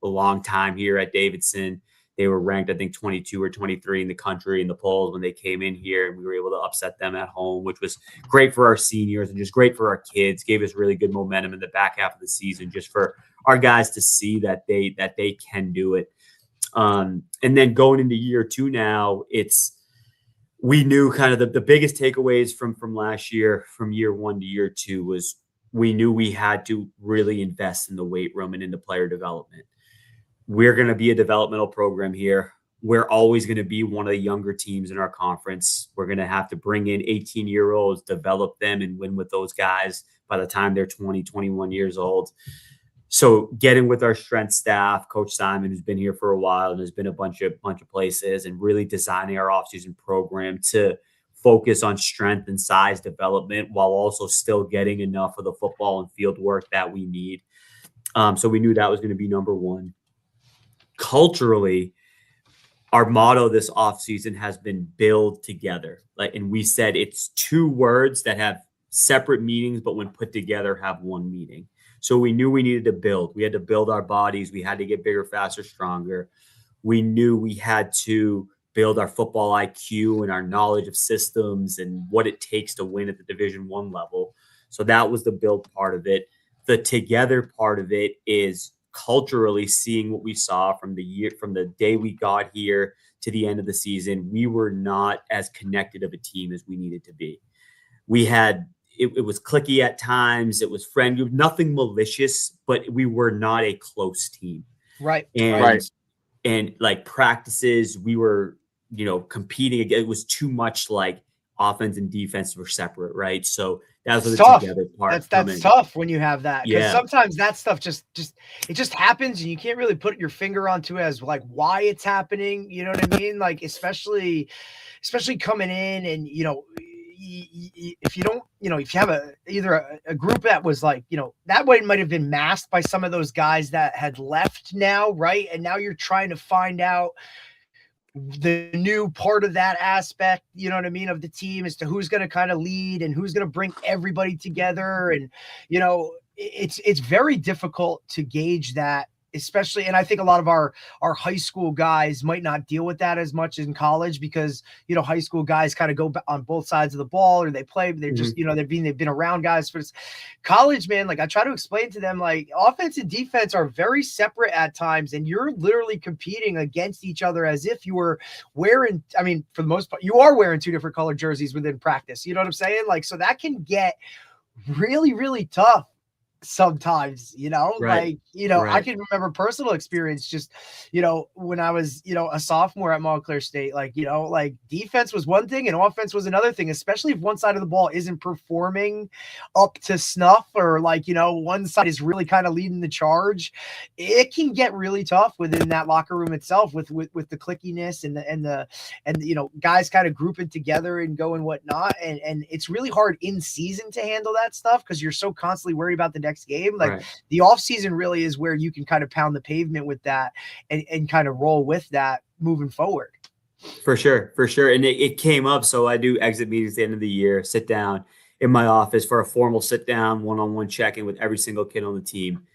a long time here at Davidson. They were ranked, I think, 22 or 23 in the country in the polls when they came in here, and we were able to upset them at home, which was great for our seniors and just great for our kids. Gave us really good momentum in the back half of the season, just for our guys to see that they can do it. And then going into year 2 now, we knew kind of the biggest takeaways from last year, from year 1 to year 2, was we knew we had to really invest in the weight room and into player development. We're going to be a developmental program here. We're always going to be one of the younger teams in our conference. We're going to have to bring in 18-year-olds, develop them, and win with those guys by the time they're 20, 21 years old. So getting with our strength staff, Coach Simon, who's been here for a while and has been a bunch of places, and really designing our offseason program to focus on strength and size development while also still getting enough of the football and field work that we need. So we knew that was going to be number 1. Culturally, our motto this offseason has been build together. And we said it's 2 words that have separate meanings, but when put together have one meaning. So we knew we needed to build. We had to build our bodies. We had to get bigger, faster, stronger. We knew we had to build our football IQ and our knowledge of systems and what it takes to win at the Division I level. So that was the build part of it. The together part of it is culturally seeing what we saw from the day we got here to the end of the season. We were not as connected of a team as we needed to be. We had, it was cliquey at times. It was friendly, nothing malicious, but we were not a close team. Right. And like practices, we were, competing again. It was too much like offense and defense were separate. Right. So that was the together part. That's tough when you have that, because sometimes that stuff just happens, and you can't really put your finger onto as like why it's happening. You know what I mean? Like especially coming in, and if you don't, if you have either a group that was like, that way it might have been masked by some of those guys that had left now, right? And now you're trying to find out the new part of that aspect, you know what I mean, of the team, as to who's going to kind of lead and who's going to bring everybody together. And, it's very difficult to gauge that, especially. And I think a lot of our high school guys might not deal with that as much in college, because, high school guys kind of go on both sides of the ball, or they play, they're just, they've been around guys. But it's college, man. Like I try to explain to them, like offense and defense are very separate at times, and you're literally competing against each other as if you were wearing, for the most part, you are wearing 2 different colored jerseys within practice. You know what I'm saying? Like, so that can get really, really tough sometimes, I can remember personal experience, just, when I was, a sophomore at Montclair State, like defense was one thing and offense was another thing, especially if one side of the ball isn't performing up to snuff, or one side is really kind of leading the charge. It can get really tough within that locker room itself with the clickiness and guys kind of grouping together and going whatnot. And it's really hard in season to handle that stuff, because you're so constantly worried about the next game. Like the off season really is where you can kind of pound the pavement with that and kind of roll with that moving forward. For sure. And it came up. So I do exit meetings at the end of the year, sit down in my office for a formal sit down, one-on-one check-in with every single kid on the team.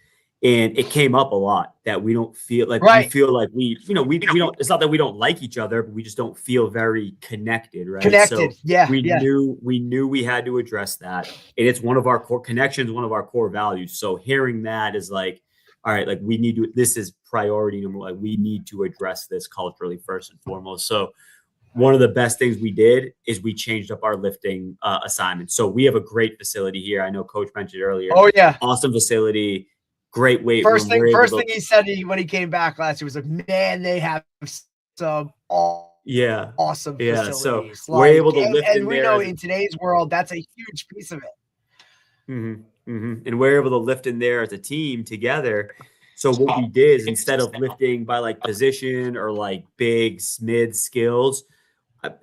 And it came up a lot that we don't feel like we feel like we don't, it's not that we don't like each other, but we just don't feel very connected. Right. So we knew we had to address that. And it's one of our core connections, one of our core values. So hearing that is like, all right, like this is priority number 1. Like we need to address this culturally first and foremost. So one of the best things we did is we changed up our lifting assignments. So we have a great facility here. I know Coach mentioned earlier. Oh yeah. Awesome facility. great weight First thing he said when he came back last year was like, man, they have some awesome facilities. So we're able to lift and we know in today's world, that's a huge piece of it. And we're able to lift in there as a team together. So what we did is instead of lifting by like position or like big mid skills,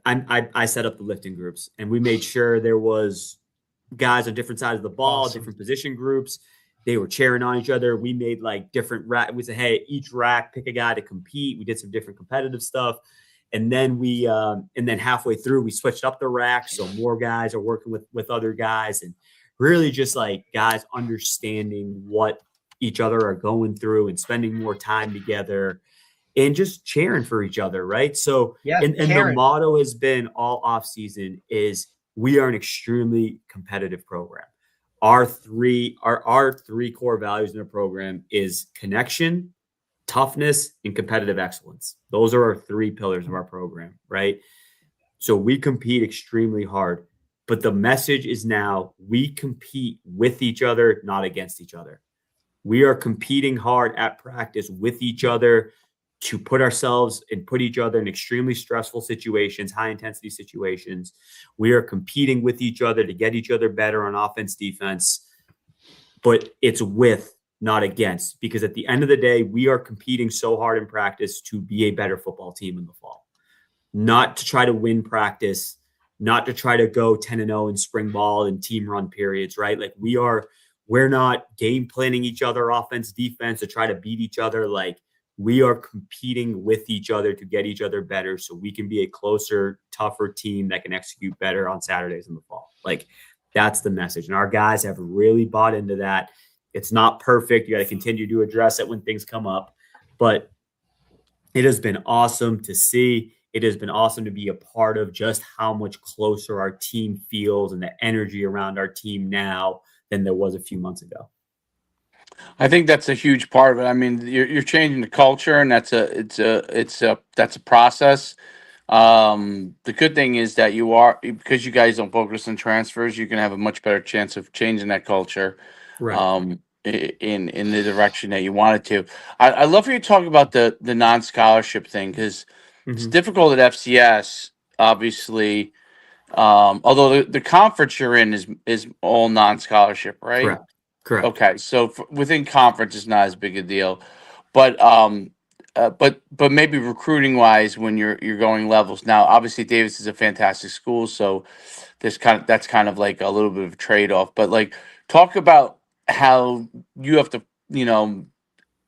I set up the lifting groups, and we made sure there was guys on different sides of the ball, different position groups. They were cheering on each other. We made like different rack. We said, hey, each rack, pick a guy to compete. We did some different competitive stuff. And then and then halfway through, we switched up the rack. So more guys are working with other guys, and really just like guys understanding what each other are going through and spending more time together and just cheering for each other. Right. So, and the motto has been all off season is we are an extremely competitive program. Our three core values in the program is connection, toughness, and competitive excellence. Those are our 3 pillars of our program, right? So we compete extremely hard, but the message is now we compete with each other, not against each other. We are competing hard at practice with each other to put ourselves and put each other in extremely stressful situations, high intensity situations. We are competing with each other to get each other better on offense, defense, but it's with, not against, because at the end of the day, we are competing so hard in practice to be a better football team in the fall, not to try to win practice, not to try to go 10-0 in spring ball and team run periods, right? Like we're not game planning each other, offense, defense, to try to beat each other. Like we are competing with each other to get each other better so we can be a closer, tougher team that can execute better on Saturdays in the fall. Like that's the message. And our guys have really bought into that. It's not perfect. You got to continue to address it when things come up, but it has been awesome to see. It has been awesome to be a part of just how much closer our team feels and the energy around our team now than there was a few months ago. I think that's a huge part of it. I mean, you're changing the culture, and that's a process. The good thing is that because you guys don't focus on transfers, you can have a much better chance of changing that culture, right? In the direction that you want it to. I love for you to talk about the non-scholarship thing, because it's difficult at FCS, obviously. Although the conference you're in is all non-scholarship, right? Correct. Okay, so within conference is not as big a deal, but maybe recruiting wise, when you're going levels now, obviously Davis is a fantastic school, so that's kind of like a little bit of a trade off. But like, talk about how you have to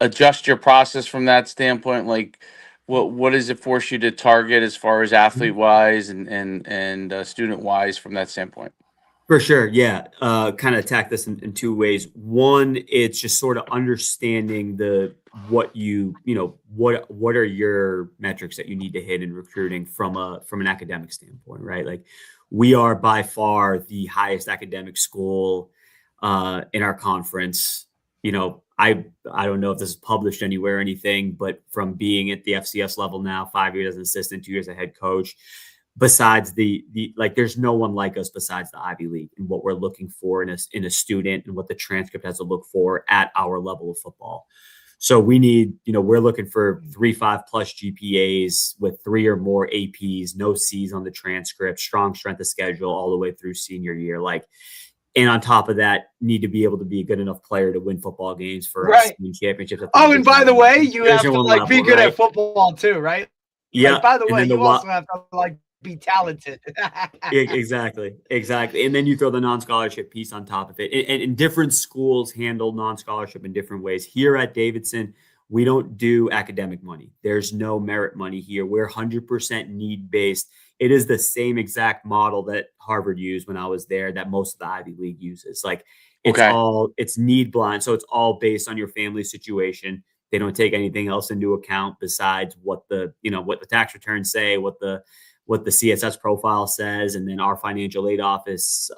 adjust your process from that standpoint. Like, what does it force you to target as far as athlete wise and student wise from that standpoint? For sure. Yeah. Kind of attack this in 2 ways. One, it's just sort of understanding what are your metrics that you need to hit in recruiting from an academic standpoint, right? Like we are by far the highest academic school in our conference. I don't know if this is published anywhere or anything, but from being at the FCS level now, 5 years as an assistant, 2 years as a head coach, besides there's no one like us besides the Ivy League and what we're looking for in a student and what the transcript has to look for at our level of football. So we need, we're looking for 3.5+ GPAs with 3 or more APs, no C's on the transcript, strong strength of schedule all the way through senior year. And on top of that, need to be able to be a good enough player to win football games for us win championships. Oh, and by the way, you have to be good at football too, right? Yeah. By the way, you also have to be talented. Exactly. And then you throw the non-scholarship piece on top of it. And different schools handle non-scholarship in different ways. Here at Davidson, we don't do academic money. There's no merit money here. We're 100% need-based. It is the same exact model that Harvard used when I was there that most of the Ivy League uses. It's need blind. So it's all based on your family situation. They don't take anything else into account besides what the tax returns say, what the CSS profile says. And then our financial aid office,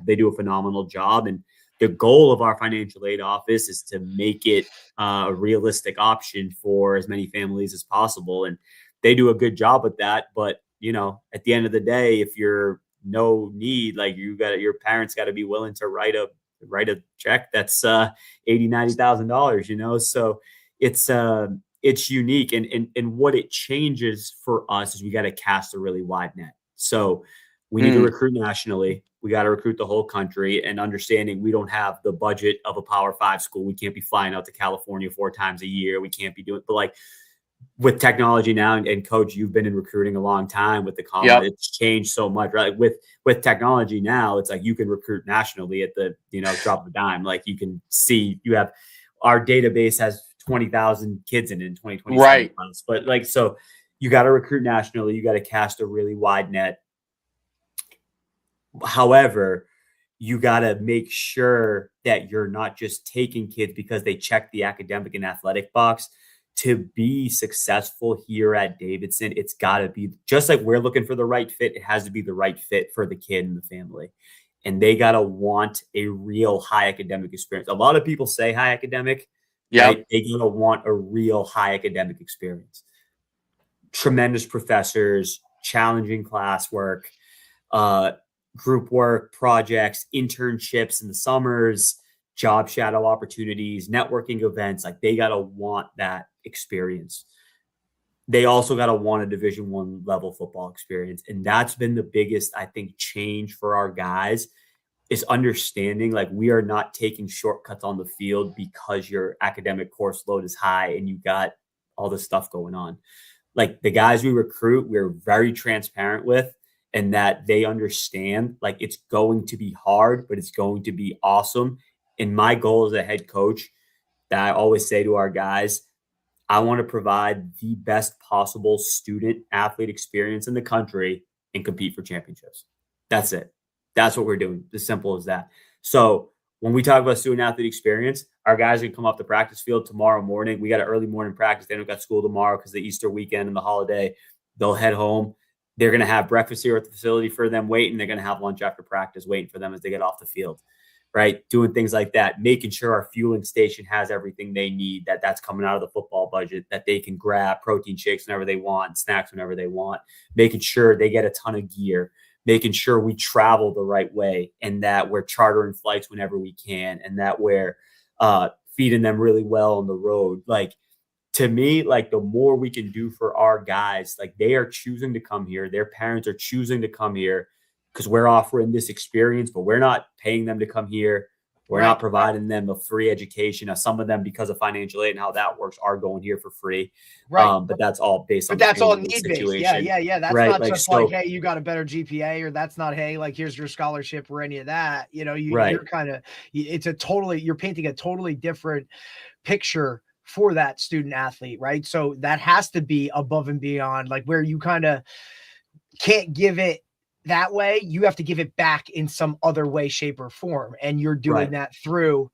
they do a phenomenal job. And the goal of our financial aid office is to make it a realistic option for as many families as possible. And they do a good job with that. But, at the end of the day, if you're no need, your parents got to be willing to write a write a check that's $80,000-$90,000, so it's unique. And what it changes for us is we got to cast a really wide net. So we need to recruit nationally. We got to recruit the whole country, and understanding we don't have the budget of a Power 5 school. We can't be flying out to California 4 times a year. We can't be doing, but like with technology now, and Coach, you've been in recruiting a long time with the college. It's changed so much, right? With technology now, it's like you can recruit nationally at the, drop of a dime. Like you can see, you have, our database has 20,000 kids in 2020. Right. But like, so you got to recruit nationally. You got to cast a really wide net. However, you got to make sure that you're not just taking kids because they check the academic and athletic box. To be successful here at Davidson, it's got to be just like we're looking for the right fit. It has to be the right fit for the kid and the family. And they got to want a real high academic experience. A lot of people say high academic. Yeah. Right? They going to want a real high academic experience. Tremendous professors, challenging classwork, group work, projects, internships in the summers, job shadow opportunities, networking events. Like they got to want that experience. They also got to want a Division I level football experience. And that's been the biggest, I think, change for our guys, is understanding like we are not taking shortcuts on the field because your academic course load is high and you got all this stuff going on. Like the guys we recruit, we're very transparent with, and that they understand like it's going to be hard, but it's going to be awesome. And my goal as a head coach, that I always say to our guys, I want to provide the best possible student athlete experience in the country and compete for championships. That's it. That's what we're doing. As simple as that. So when we talk about student athlete experience, our guys can come off the practice field tomorrow morning. We got an early morning practice. They don't got school tomorrow because the Easter weekend and the holiday. They'll head home. They're going to have breakfast here at the facility for them waiting. They're going to have lunch after practice waiting for them as they get off the field, right? Doing things like that, making sure our fueling station has everything they need, that's coming out of the football budget, that they can grab protein shakes whenever they want, snacks whenever they want, making sure they get a ton of gear, making sure we travel the right way, and that we're chartering flights whenever we can, and that we're feeding them really well on the road. Like, to me, like the more we can do for our guys, like they are choosing to come here. Their parents are choosing to come here because we're offering this experience, but we're not paying them to come here. We're not providing them a free education. Now, some of them, because of financial aid and how that works, are going here for free. Right. But that's all based on that's all need-based. Yeah. That's right? Not like, just like, hey, you got a better GPA, or that's not, hey, like, here's your scholarship or any of that. You're kind of, you're painting a totally different picture for that student athlete, right? So that has to be above and beyond, like where you kind of can't give it that way. You have to give it back in some other way, shape, or form. And you're doing that through,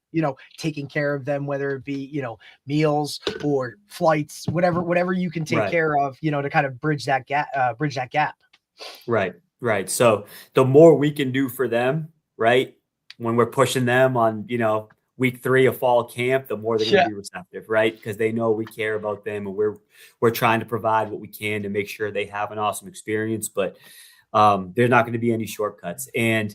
taking care of them, whether it be, meals or flights, whatever you can take care of, to kind of bridge that gap. Right. So the more we can do for them, right, when we're pushing them on, week 3 of fall camp, the more they're going to be receptive, right? Because they know we care about them, and we're trying to provide what we can to make sure they have an awesome experience. But there's not going to be any shortcuts. And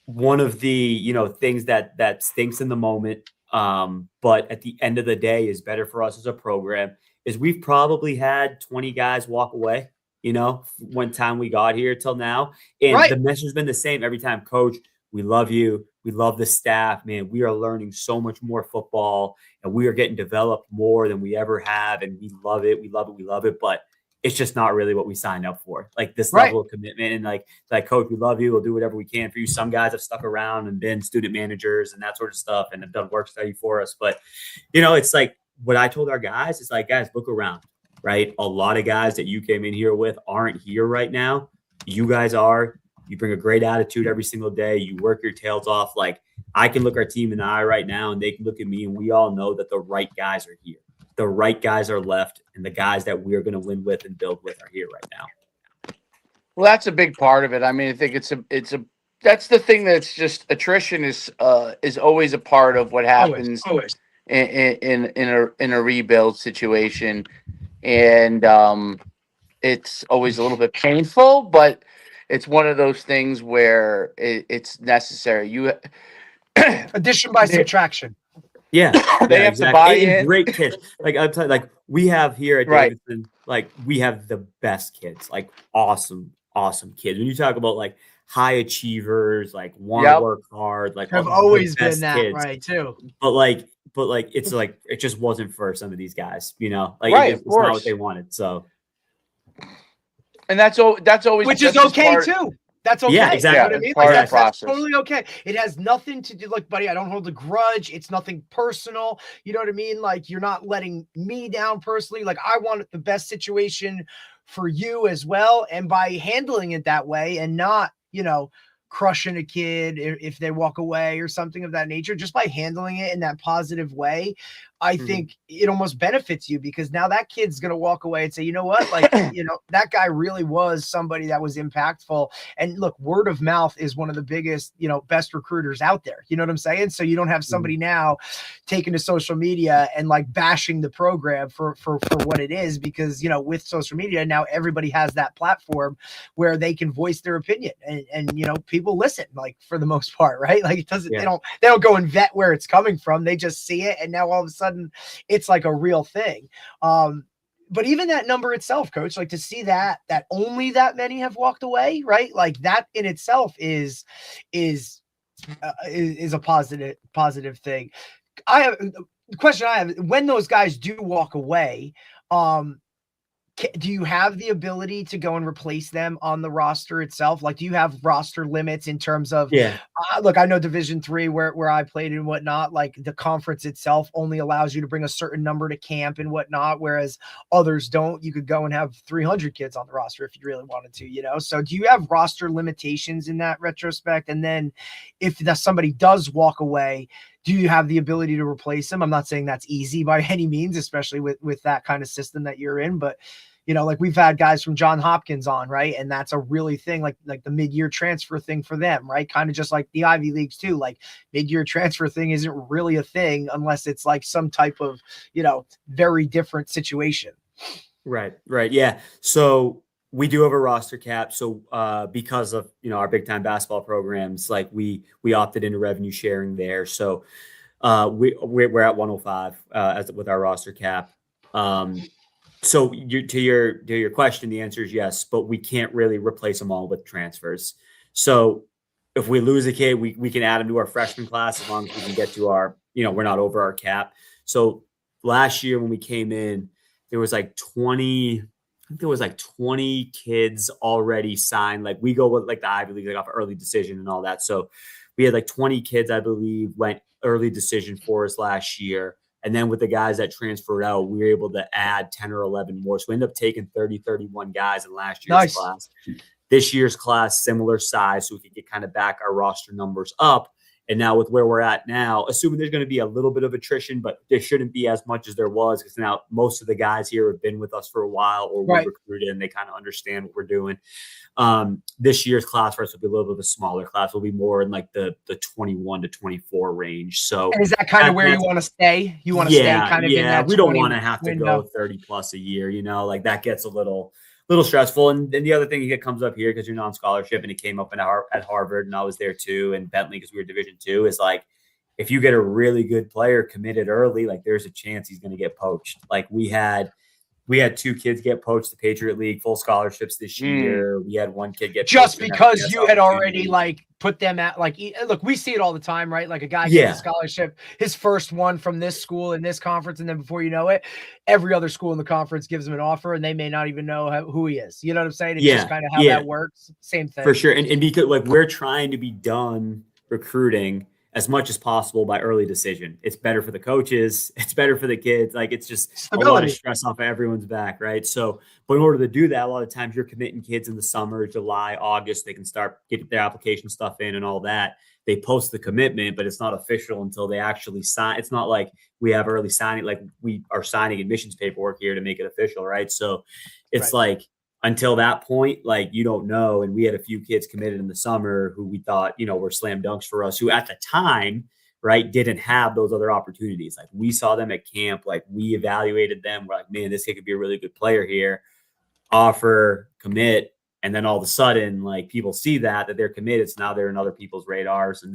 one of the things that stinks in the moment, but at the end of the day is better for us as a program, is we've probably had 20 guys walk away. One time we got here till now, and the message has been the same every time. Coach, we love you. We love the staff, man. We are learning so much more football, and we are getting developed more than we ever have. And we love it. We love it. We love it. But it's just not really what we signed up for. Like this level of commitment, and like, Coach, we love you. We'll do whatever we can for you. Some guys have stuck around and been student managers and that sort of stuff, and have done work study for us. But, it's like what I told our guys is like, guys, look around, right? A lot of guys that you came in here with aren't here right now. You guys are. You bring a great attitude every single day. You work your tails off. Like, I can look our team in the eye right now, and they can look at me, and we all know that the right guys are here. The right guys are left, and the guys that we're going to win with and build with are here right now. Well, that's a big part of it. I mean, I think that's the thing that's just attrition is always a part of what happens always. In a rebuild situation. And it's always a little bit painful, but it's one of those things where it's necessary. Addition by subtraction. Yeah, they have to buy in. Great kids. Like I'm telling you, like we have here at Davidson, like we have the best kids, like awesome kids. When you talk about like high achievers, like want to work hard, like have always been that kids. Right too. But like it's like it just wasn't for some of these guys, you know. Like it's not what they wanted. So, and that's always which is okay too. That's okay. Yeah, exactly. You know what I mean? That's totally okay. It has nothing to do. Look, buddy, I don't hold a grudge. It's nothing personal. You know what I mean? Like you're not letting me down personally. Like I want the best situation for you as well. And by handling it that way and not, you know, crushing a kid if they walk away or something of that nature, just by handling it in that positive way, I think it almost benefits you, because now that kid's going to walk away and say, you know what, like, you know, that guy really was somebody that was impactful. And look, word of mouth is one of the biggest, you know, best recruiters out there. You know what I'm saying? So you don't have somebody now taking to social media and like bashing the program for what it is, because, you know, with social media now, everybody has that platform where they can voice their opinion and you know, people listen, like for the most part, right? Like it doesn't, they don't go and vet where it's coming from. They just see it. And now all of a sudden it's like a real thing. But even that number itself, coach, like to see that only that many have walked away, right? Like that in itself is a positive thing. The question I have, when those guys do walk away, do you have the ability to go and replace them on the roster itself? Like, do you have roster limits in terms of, look, I know Division III where I played and whatnot, like the conference itself only allows you to bring a certain number to camp and whatnot, whereas others don't. You could go and have 300 kids on the roster if you really wanted to, you know? So do you have roster limitations in that retrospect? And then if somebody does walk away, do you have the ability to replace them? I'm not saying that's easy by any means, especially with that kind of system that you're in, but you know, like we've had guys from John Hopkins on, right? And that's a really thing, like the mid-year transfer thing for them, right? Kind of just like the Ivy Leagues too. Like mid-year transfer thing isn't really a thing unless it's like some type of, you know, very different situation. Right. Yeah. So we do have a roster cap. So because of, you know, our big time basketball programs, like we opted into revenue sharing there. So we're at 105 with our roster cap. So to your question, the answer is yes, but we can't really replace them all with transfers. So if we lose a kid, we can add them to our freshman class as long as we can get to our, you know, we're not over our cap. So last year when we came in, there was like 20 kids already signed. Like we go with like the Ivy League, like off early decision and all that. So we had like 20 kids, I believe, went early decision for us last year. And then with the guys that transferred out, we were able to add 10 or 11 more. So we ended up taking 31 guys in last year's class. This year's class, similar size, so we could get kind of back our roster numbers up. And now with where we're at now, assuming there's going to be a little bit of attrition, but there shouldn't be as much as there was, because now most of the guys here have been with us for a while, or we recruited and they kind of understand what we're doing. This year's class for us will be a little bit of a smaller class. We'll be more in like the 21 to 24 range. So and is that kind of where you want to stay? You want to stay kind of in that we don't want to have to go 30 plus a year, you know, like that gets a little stressful. And then the other thing that comes up here, because you're non-scholarship, and it came up at Harvard, and I was there too, and Bentley, because we were Division II, is like, if you get a really good player committed early, like there's a chance he's going to get poached. Like we had 2 kids get poached the Patriot League, full scholarships this year. We had 1 kid get just because you had already like put them at like, look, we see it all the time, right? Like a guy gets a scholarship, his first one from this school in this conference, and then before you know it, every other school in the conference gives him an offer, and they may not even know who he is. You know what I'm saying? It's just kind of how that works. Same thing for sure. And because like we're trying to be done recruiting as much as possible by early decision. It's better for the coaches. It's better for the kids. Like it's just stability. A lot of stress off of everyone's back, right? So, but in order to do that, a lot of times you're committing kids in the summer, July, August. They can start getting their application stuff in and all that. They post the commitment, but it's not official until they actually sign. It's not like we have early signing, like we are signing admissions paperwork here to make it official, right? So it's like, until that point, like you don't know. And we had a few kids committed in the summer who we thought, you know, were slam dunks for us, who at the time, right, didn't have those other opportunities. Like we saw them at camp, like we evaluated them. We're like, man, this kid could be a really good player here. Offer, commit. And then all of a sudden, like people see that they're committed. So now they're in other people's radars, and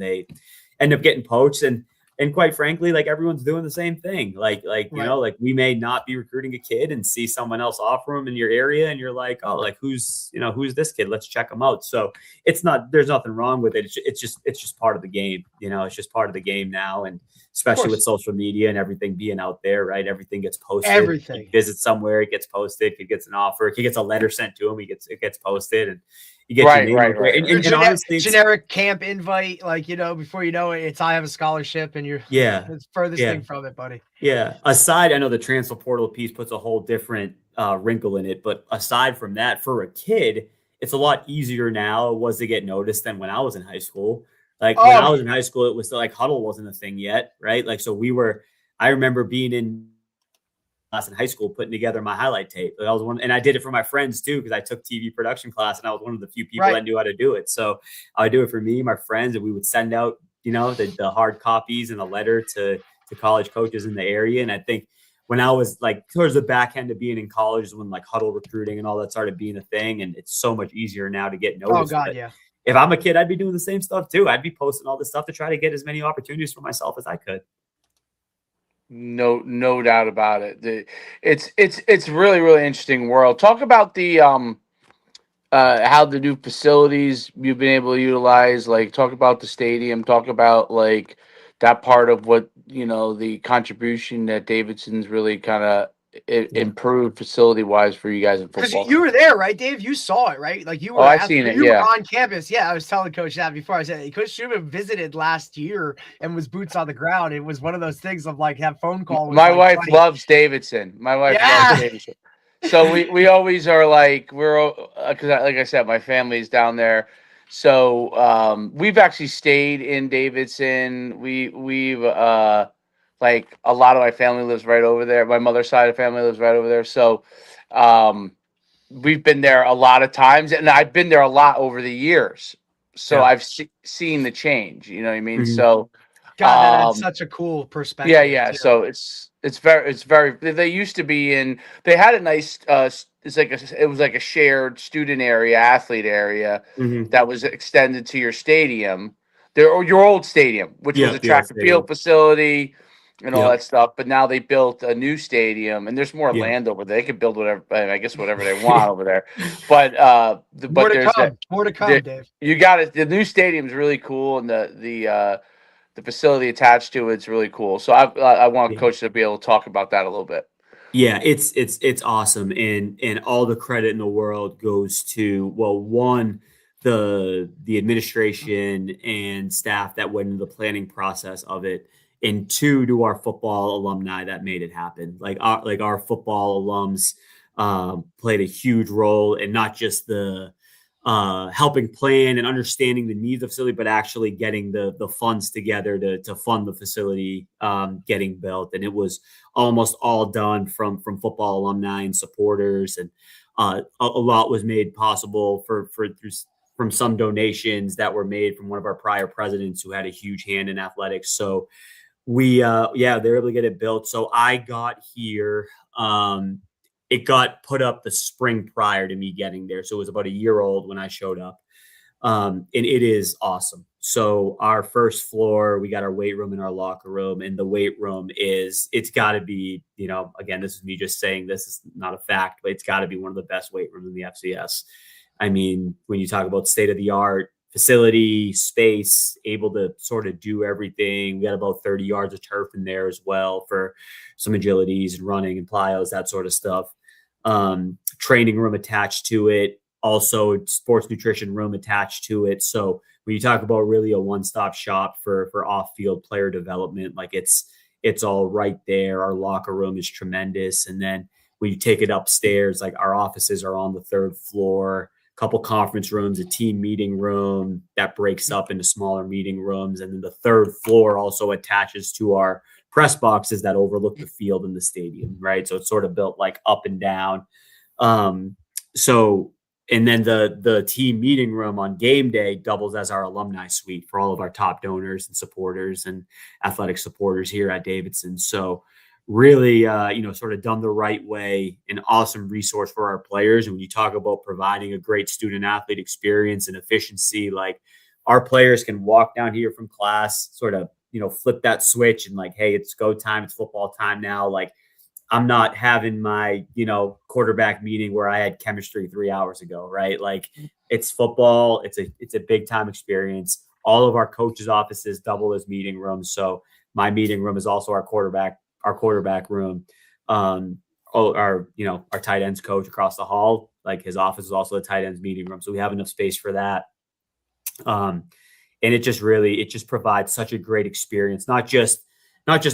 end up getting poached. And quite frankly, like everyone's doing the same thing. Like, you know, like we may not be recruiting a kid and see someone else offer him in your area. And you're like, oh, like who's this kid? Let's check him out. So there's nothing wrong with it. It's just part of the game. You know, it's just part of the game now. And especially with social media and everything being out there, right? Everything gets posted. Everything. He visits somewhere, it gets posted. If he gets an offer, if he gets a letter sent to him, it gets posted, and you get right. And honestly, generic camp invite, like, you know, before you know it, it's I have a scholarship, and you're it's furthest thing from it, buddy. Yeah. Aside, I know the transfer portal piece puts a whole different wrinkle in it, but aside from that, for a kid, it's a lot easier now to get noticed than when I was in high school. Like when I was in high school, it was like huddle wasn't a thing yet, right? Like, so I remember being in class in high school, putting together my highlight tape. Like and I did it for my friends too, because I took TV production class and I was one of the few people that knew how to do it. So I would do it for me, my friends, and we would send out, you know, the hard copies and a letter to college coaches in the area. And I think when I was like towards the back end of being in college, when like huddle recruiting and all that started being a thing, and it's so much easier now to get noticed. Oh God, yeah. If I'm a kid, I'd be doing the same stuff too. I'd be posting all this stuff to try to get as many opportunities for myself as I could. No doubt about it. It's really, really interesting world. Talk about the how the new facilities you've been able to utilize. Like, talk about the stadium. Talk about like that part of what, you know, the contribution that Davidson's really kind of improved facility wise for you guys in football. Because you were there, right, Dave? You saw it, right? Like you were. I've seen it. You were on campus. Yeah, I was telling Coach that before. I said Coach Schumann visited last year and was boots on the ground. It was one of those things of like have phone call. My wife loves Davidson. Loves Davidson. So we always are like because like I said, my family's down there. So we've actually stayed in Davidson. We've like a lot of my family lives right over there. My mother's side of the family lives right over there. So we've been there a lot of times, and I've been there a lot over the years. So I've seen the change, you know what I mean? Mm-hmm. So God, that's such a cool perspective. Yeah. Too. So it's very, they used to be they had a nice, it was like a shared student area, athlete area that was extended to your stadium, your old stadium, which was a track and field facility and all that stuff. But now they built a new stadium, and there's more land over there. They could build whatever they want over there. But more to come, Dave. You got it. The new stadium is really cool, and the facility attached to it's really cool. So I want Coach to be able to talk about that a little bit. Yeah, it's awesome, and all the credit in the world goes to one, the administration and staff that went into the planning process of it, and two, to our football alumni that made it happen. Like our football alums played a huge role in not just the helping plan and understanding the needs of the facility, but actually getting the funds together to fund the facility getting built. And it was almost all done from football alumni and supporters, and a lot was made possible from some donations that were made from one of our prior presidents who had a huge hand in athletics. So we they were able to get it built. So I got here. It got put up the spring prior to me getting there. So it was about a year old when I showed up. And it is awesome. So our first floor, we got our weight room and our locker room. And the weight room it's got to be, you know, again, this is me just saying this is not a fact, but it's got to be one of the best weight rooms in the FCS. I mean, when you talk about state of the art facility, space, able to sort of do everything. We got about 30 yards of turf in there as well for some agilities and running and plyos, that sort of stuff. Training room attached to it, also sports nutrition room attached to it. So when you talk about really a one-stop shop for off-field player development, like it's all right there. Our locker room is tremendous. And then when you take it upstairs, like our offices are on the third floor, a couple conference rooms, a team meeting room that breaks up into smaller meeting rooms. And then the third floor also attaches to our press boxes that overlook the field in the stadium, right? So it's sort of built like up and down. And then the team meeting room on game day doubles as our alumni suite for all of our top donors and supporters and athletic supporters here at Davidson. So really, sort of done the right way, an awesome resource for our players. And when you talk about providing a great student athlete experience and efficiency, like our players can walk down here from class, sort of, flip that switch and like, hey, it's go time. It's football time now. Like, I'm not having my, quarterback meeting where I had chemistry 3 hours ago, right? Like, it's football. It's a big time experience. All of our coaches' offices double as meeting rooms. So my meeting room is also our quarterback room. Our tight ends coach across the hall, like his office is also a tight ends meeting room. So we have enough space for that. And it just provides such a great experience, not just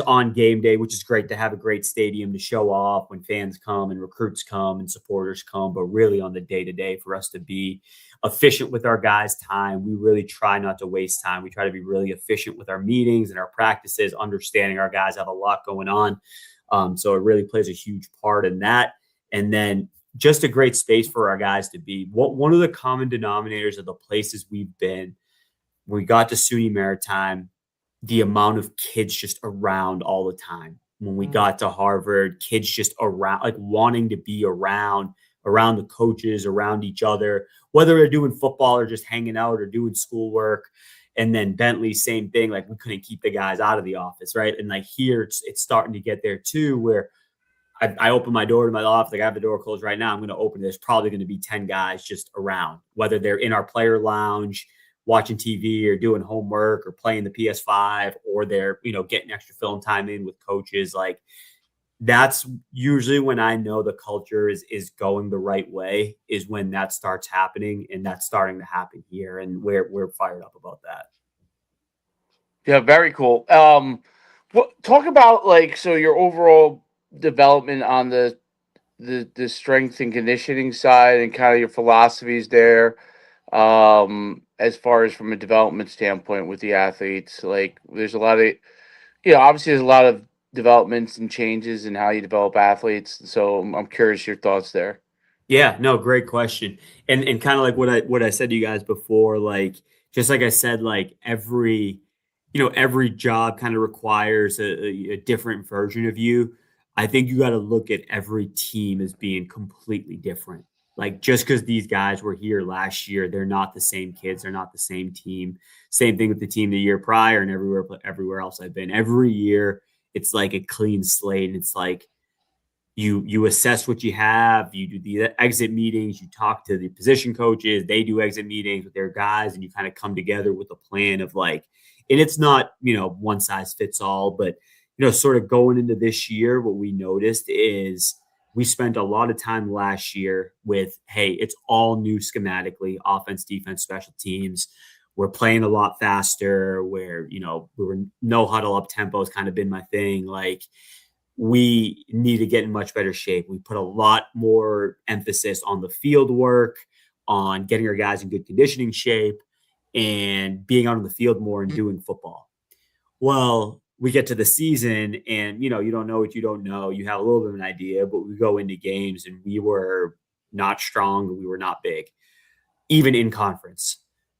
on game day, which is great to have a great stadium to show off when fans come and recruits come and supporters come, but really on the day-to-day for us to be efficient with our guys' time. We really try not to waste time. We try to be really efficient with our meetings and our practices, understanding our guys have a lot going on. So it really plays a huge part in that. And then just a great space for our guys to be. One of the common denominators of the places we've been, when we got to SUNY Maritime, the amount of kids just around all the time. When we got to Harvard, kids just around, like wanting to be around the coaches, around each other, whether they're doing football or just hanging out or doing schoolwork. And then Bentley, same thing. Like, we couldn't keep the guys out of the office, right? And like here, it's starting to get there too, where I open my door to my office. Like, I have the door closed right now. I'm going to open it. There's probably going to be 10 guys just around, whether they're in our player lounge, watching TV or doing homework or playing the PS5, or they're, getting extra film time in with coaches. Like, that's usually when I know the culture is going the right way, is when that starts happening, and that's starting to happen here. And we're fired up about that. Yeah. Very cool. Talk about so your overall development on the strength and conditioning side and kind of your philosophies there. As far as from a development standpoint with the athletes, like there's a lot of, obviously there's a lot of developments and changes in how you develop athletes. So I'm curious your thoughts there. Yeah, no, great question. And kind of like what I said to you guys before, like, just like I said, like every job kind of requires a different version of you. I think you got to look at every team as being completely different. Like, just because these guys were here last year, they're not the same kids. They're not the same team. Same thing with the team the year prior and everywhere else I've been. Every year, it's like a clean slate. And it's like you assess what you have. You do the exit meetings. You talk to the position coaches. They do exit meetings with their guys, and you kind of come together with a plan of like. And it's not one size fits all, but sort of going into this year, what we noticed is we spent a lot of time last year with, hey, it's all new schematically, offense, defense, special teams. We're playing a lot faster, where, we were no huddle up tempo has kind of been my thing. Like, we need to get in much better shape. We put a lot more emphasis on the field work, on getting our guys in good conditioning shape, and being out on the field more and doing football. Well, we get to the season and, you don't know what you don't know. You have a little bit of an idea, but we go into games and we were not strong. We were not big, even in conference.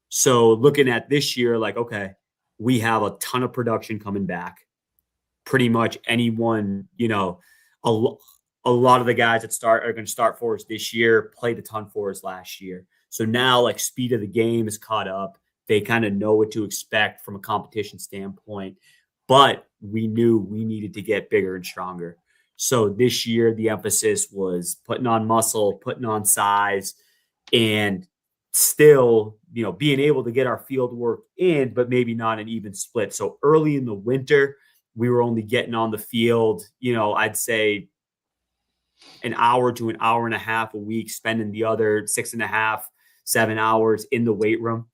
So looking at this year, like, okay, we have a ton of production coming back. Pretty much anyone, a lot of the guys that are going to start for us this year played a ton for us last year. So now, like, speed of the game is caught up. They kind of know what to expect from a competition standpoint. But we knew we needed to get bigger and stronger. So this year, the emphasis was putting on muscle, putting on size, and still, being able to get our field work in, but maybe not an even split. So early in the winter, we were only getting on the field, I'd say an hour to an hour and a half a week, spending the other 6.5, 7 hours in the weight room.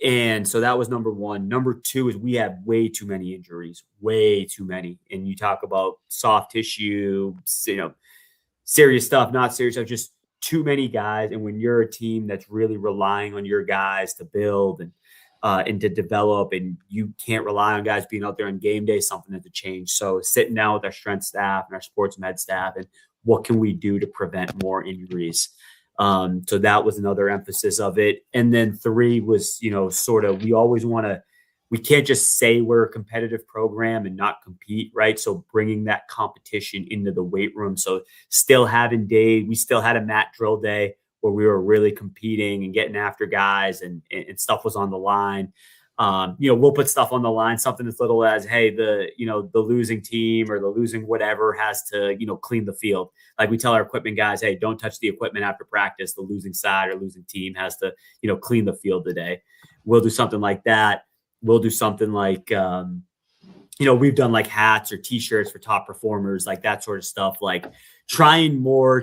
And so that was number one. Number two is we had way too many injuries, way too many. And you talk about soft tissue, serious stuff, not serious stuff, just too many guys. And when you're a team that's really relying on your guys to build and to develop, and you can't rely on guys being out there on game day, something had to change. So sitting down with our strength staff and our sports med staff, and what can we do to prevent more injuries? So that was another emphasis of it. And then three was, sort of, we can't just say we're a competitive program and not compete, right? So bringing that competition into the weight room. So still having we still had a mat drill day where we were really competing and getting after guys and stuff was on the line. We'll put stuff on the line, something as little as, hey, the losing team or the losing whatever has to, clean the field. Like we tell our equipment guys, hey, don't touch the equipment after practice. The losing side or losing team has to, clean the field today. We'll do something like that. We'll do something like, we've done like hats or t-shirts for top performers, like that sort of stuff, like trying more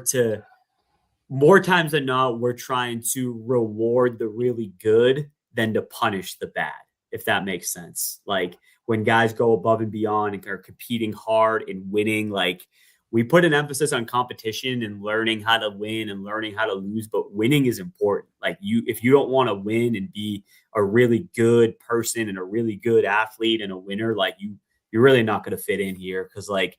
times than not, we're trying to reward the really good than to punish the bad, if that makes sense. Like when guys go above and beyond and are competing hard and winning, like we put an emphasis on competition and learning how to win and learning how to lose, but winning is important. Like if you don't want to win and be a really good person and a really good athlete and a winner, like you're really not going to fit in here. Because like,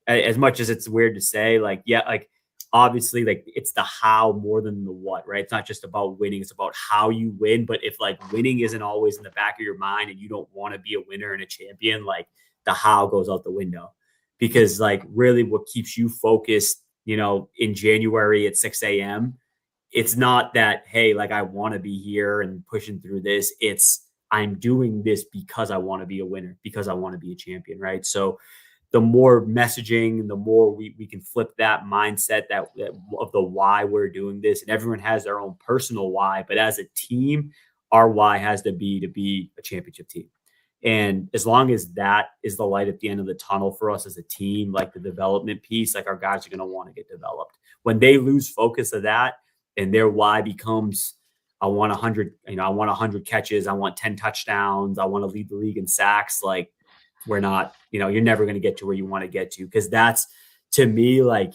as much as it's weird to say, like, yeah, like obviously like it's the how more than the what, right? It's not just about winning. It's about how you win. But if like winning isn't always in the back of your mind and you don't want to be a winner and a champion, like the how goes out the window. Because like really what keeps you focused, in January at 6 a.m., it's not that, hey, like I want to be here and pushing through this. It's I'm doing this because I want to be a winner, because I want to be a champion, right? So the more messaging, the more we can flip that mindset that of the why we're doing this. And everyone has their own personal why, but as a team, our why has to be a championship team. And as long as that is the light at the end of the tunnel for us as a team, like the development piece, like our guys are going to want to get developed. When they lose focus of that and their why becomes, I want 100, I want 100 catches, I want 10 touchdowns, I want to lead the league in sacks, like we're not, you're never going to get to where you want to get to. Because that's, to me, like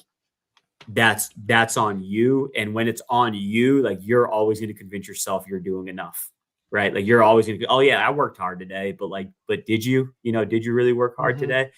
that's on you. And when it's on you, like you're always going to convince yourself you're doing enough. Right. Like you're always going to go, oh yeah, I worked hard today, but did you really work hard today?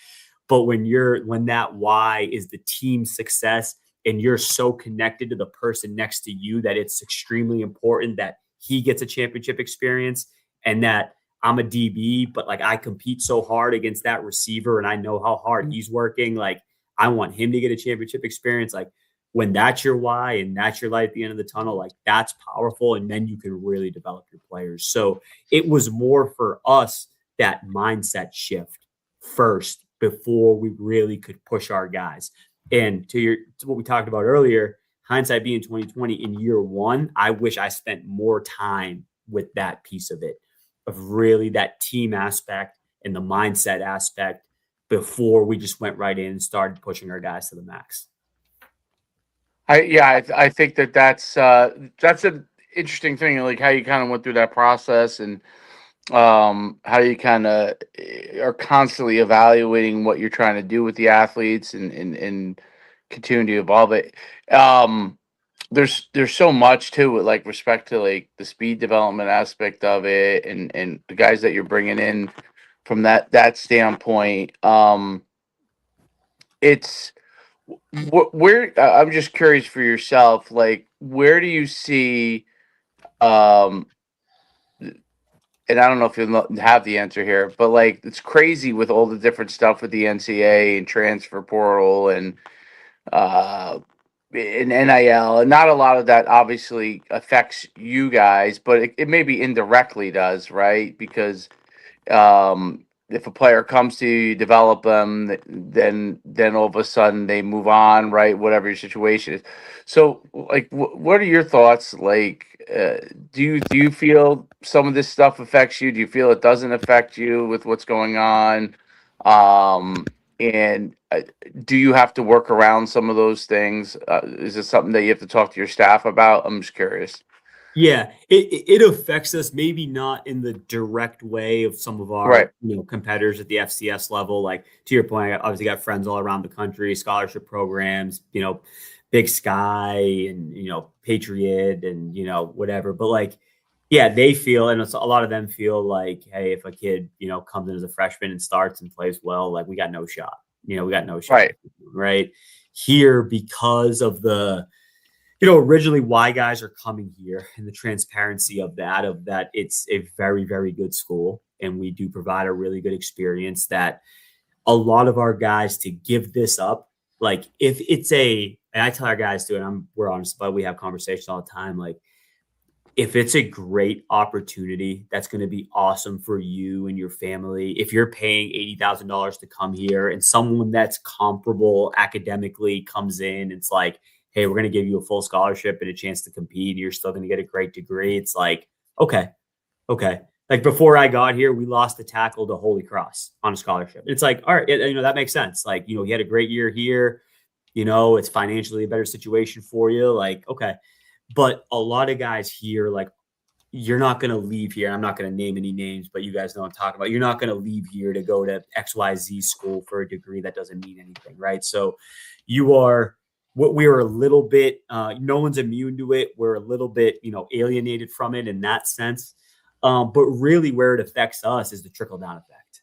But when that why is the team success and you're so connected to the person next to you that it's extremely important that he gets a championship experience and that I'm a DB, but like I compete so hard against that receiver and I know how hard he's working. Like I want him to get a championship experience. Like when that's your why and that's your light at the end of the tunnel, like that's powerful. And then you can really develop your players. So it was more for us, that mindset shift first before we really could push our guys. And to what we talked about earlier, hindsight being 2020 in year one, I wish I spent more time with that piece of it, of really that team aspect and the mindset aspect before we just went right in and started pushing our guys to the max. I think that's an interesting thing, like how you kind of went through that process and how you kind of are constantly evaluating what you're trying to do with the athletes and continue to evolve it. There's so much to it, like respect to like the speed development aspect of it and the guys that you're bringing in from that standpoint. It's where I'm just curious for yourself, like where do you see and I don't know if you have the answer here, but like it's crazy with all the different stuff with the NCAA and transfer portal and NIL, and not a lot of that obviously affects you guys, but it maybe indirectly does, right? Because if a player comes to you, you develop them, then all of a sudden they move on, right? Whatever your situation is. So, like, what are your thoughts? Like, do you feel some of this stuff affects you? Do you feel it doesn't affect you with what's going on? And do you have to work around some of those things? Is it something that you have to talk to your staff about? I'm just curious. Yeah, it affects us, maybe not in the direct way of some of our competitors at the FCS level. Like to your point, I obviously got friends all around the country, scholarship programs, Big Sky and Patriot and whatever. But like, yeah, they feel, and a lot of them feel like, hey, if a kid comes in as a freshman and starts and plays well, like we got no shot. We got no shot. Right here because of the. Originally why guys are coming here and the transparency of that it's a very, very good school. And we do provide a really good experience that a lot of our guys to give this up. Like if it's and and I tell our guys too, and we're honest, but we have conversations all the time. Like, if it's a great opportunity, that's going to be awesome for you and your family. If you're paying $80,000 to come here and someone that's comparable academically comes in, it's like, hey, we're going to give you a full scholarship and a chance to compete, and you're still going to get a great degree. It's like, okay. Like, before I got here, we lost the tackle to Holy Cross on a scholarship. It's like, all right, that makes sense. Like, he had a great year here. It's financially a better situation for you. Like, okay. But a lot of guys here, like, you're not going to leave here. I'm not going to name any names, but you guys know what I'm talking about. You're not going to leave here to go to XYZ school for a degree that doesn't mean anything, right? So we're a little bit, no one's immune to it. We're a little bit, alienated from it in that sense. But really where it affects us is the trickle-down effect,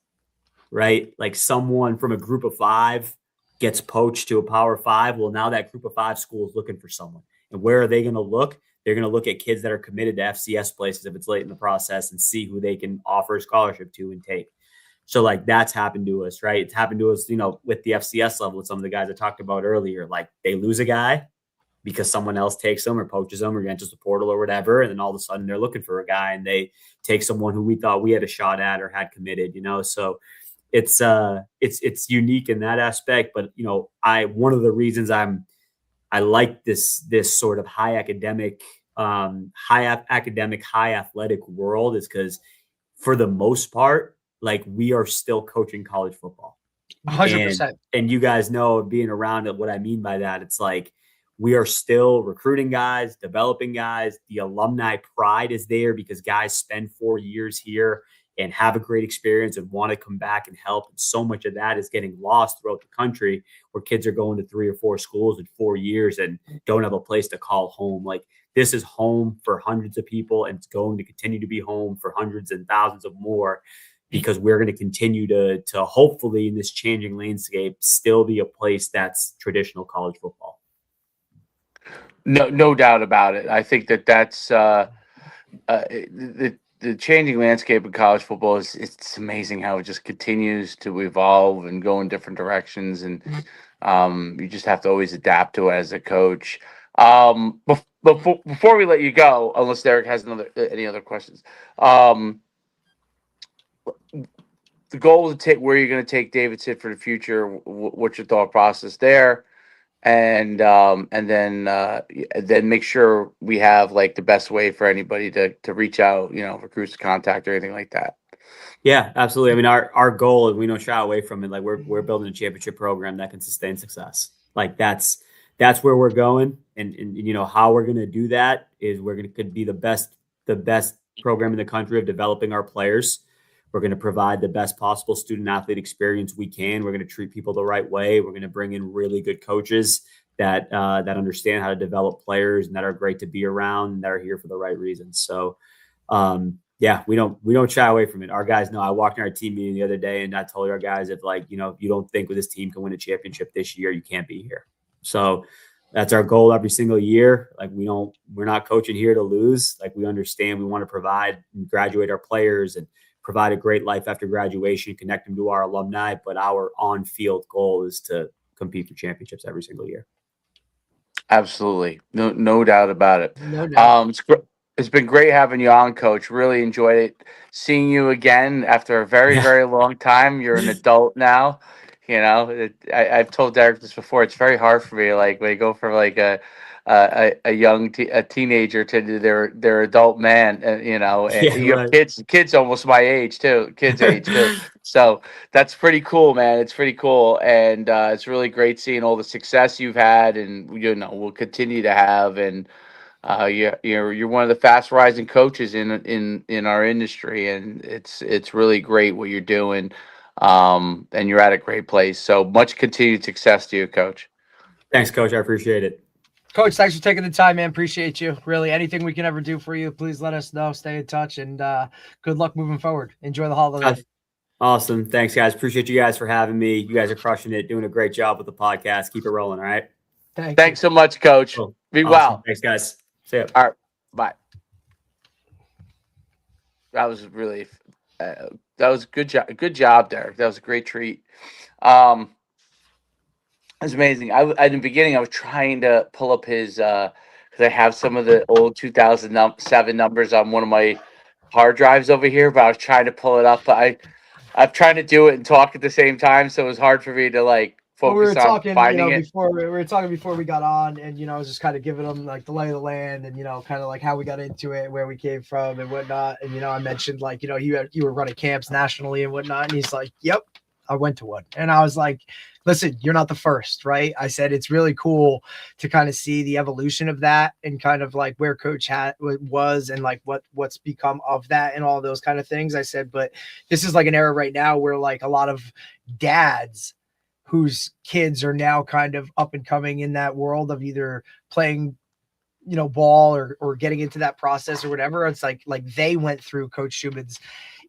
right? Like, someone from a group of 5 gets poached to a Power 5. Well, now that group of 5 school is looking for someone. And where are they going to look? They're going to look at kids that are committed to FCS places if it's late in the process and see who they can offer a scholarship to and take. So, like, that's happened to us, right? It's happened to us, with the FCS level with some of the guys I talked about earlier. Like, they lose a guy because someone else takes them or poaches them or enters the portal or whatever. And then all of a sudden they're looking for a guy and they take someone who we thought we had a shot at or had committed, So it's unique in that aspect. But, one of the reasons I like this sort of high academic, high athletic world is because, for the most part, like, we are still coaching college football. 100%. And you guys know, being around it, what I mean by that. It's like, we are still recruiting guys, developing guys. The alumni pride is there because guys spend 4 years here and have a great experience and want to come back and help. And so much of that is getting lost throughout the country, where kids are going to 3 or 4 schools in 4 years and don't have a place to call home. Like, this is home for hundreds of people, and it's going to continue to be home for hundreds and thousands of more, because we're going to continue to hopefully, in this changing landscape, still be a place that's traditional college football. No doubt about it. I think that's the changing landscape of college football it's amazing how it just continues to evolve and go in different directions, and you just have to always adapt to it as a coach. Before we let you go, unless Derek has any other questions, the goal is to take where you're going to take Davidson for the future. What's your thought process there? And then make sure we have, like, the best way for anybody to reach out, recruits to contact or anything like that. Yeah, absolutely. I mean, our goal, and we don't shy away from it. Like, we're building a championship program that can sustain success. Like, that's where we're going. And how we're going to do that is could be the best program in the country of developing our players. We're going to provide the best possible student athlete experience we can. We're going to treat people the right way. We're going to bring in really good coaches that understand how to develop players and that are great to be around and that are here for the right reasons. So, we don't shy away from it. Our guys know. I walked in our team meeting the other day and I told our guys, if you don't think this team can win a championship this year, you can't be here. So that's our goal every single year. Like, we're not coaching here to lose. Like, we understand we want to provide and graduate our players and provide a great life after graduation, connect them to our alumni. But our on-field goal is to compete for championships every single year. Absolutely. No doubt about it. No doubt. It's been great having you on, Coach. Really enjoyed it. Seeing you again after a very, very long time. You're an adult now. I've told Derek this before. It's very hard for me. Like, when you go from like a young teenager to their adult man, and you have kids almost my age too, kids age too. So that's pretty cool, man. It's pretty cool, and it's really great seeing all the success you've had, and we'll continue to have. And you're one of the fast rising coaches in our industry, and it's really great what you're doing. And you're at a great place. So much continued success to you, Coach. Thanks, Coach. I appreciate it. Coach, thanks for taking the time, man. Appreciate you. Really, anything we can ever do for you, please let us know. Stay in touch, and good luck moving forward. Enjoy the holiday. Awesome. Thanks, guys. Appreciate you guys for having me. You guys are crushing it, doing a great job with the podcast. Keep it rolling, all right? Thanks so much, Coach. Cool. Be awesome. well. Thanks, guys. See ya. All right. Bye. That was really that was a good job, Derek. That was a great treat. It's amazing. In the beginning, I was trying to pull up his because I have some of the old 2007 numbers on one of my hard drives over here, but I was trying to pull it up. But I'm trying to do it and talk at the same time, so it was hard for me to like focus on finding it. Before we were talking before we got on, and I was just kind of giving them like the lay of the land, and kind of like how we got into it, where we came from, and whatnot. And I mentioned like you were running camps nationally and whatnot, and he's like, "Yep, I went to one," and I was like, listen, you're not the first, right? I said, it's really cool to kind of see the evolution of that and kind of like where Coach was and like what's become of that and all those kind of things. I said, but this is like an era right now where like a lot of dads whose kids are now kind of up and coming in that world of either playing, ball or getting into that process or whatever. It's like they went through Coach Schubin's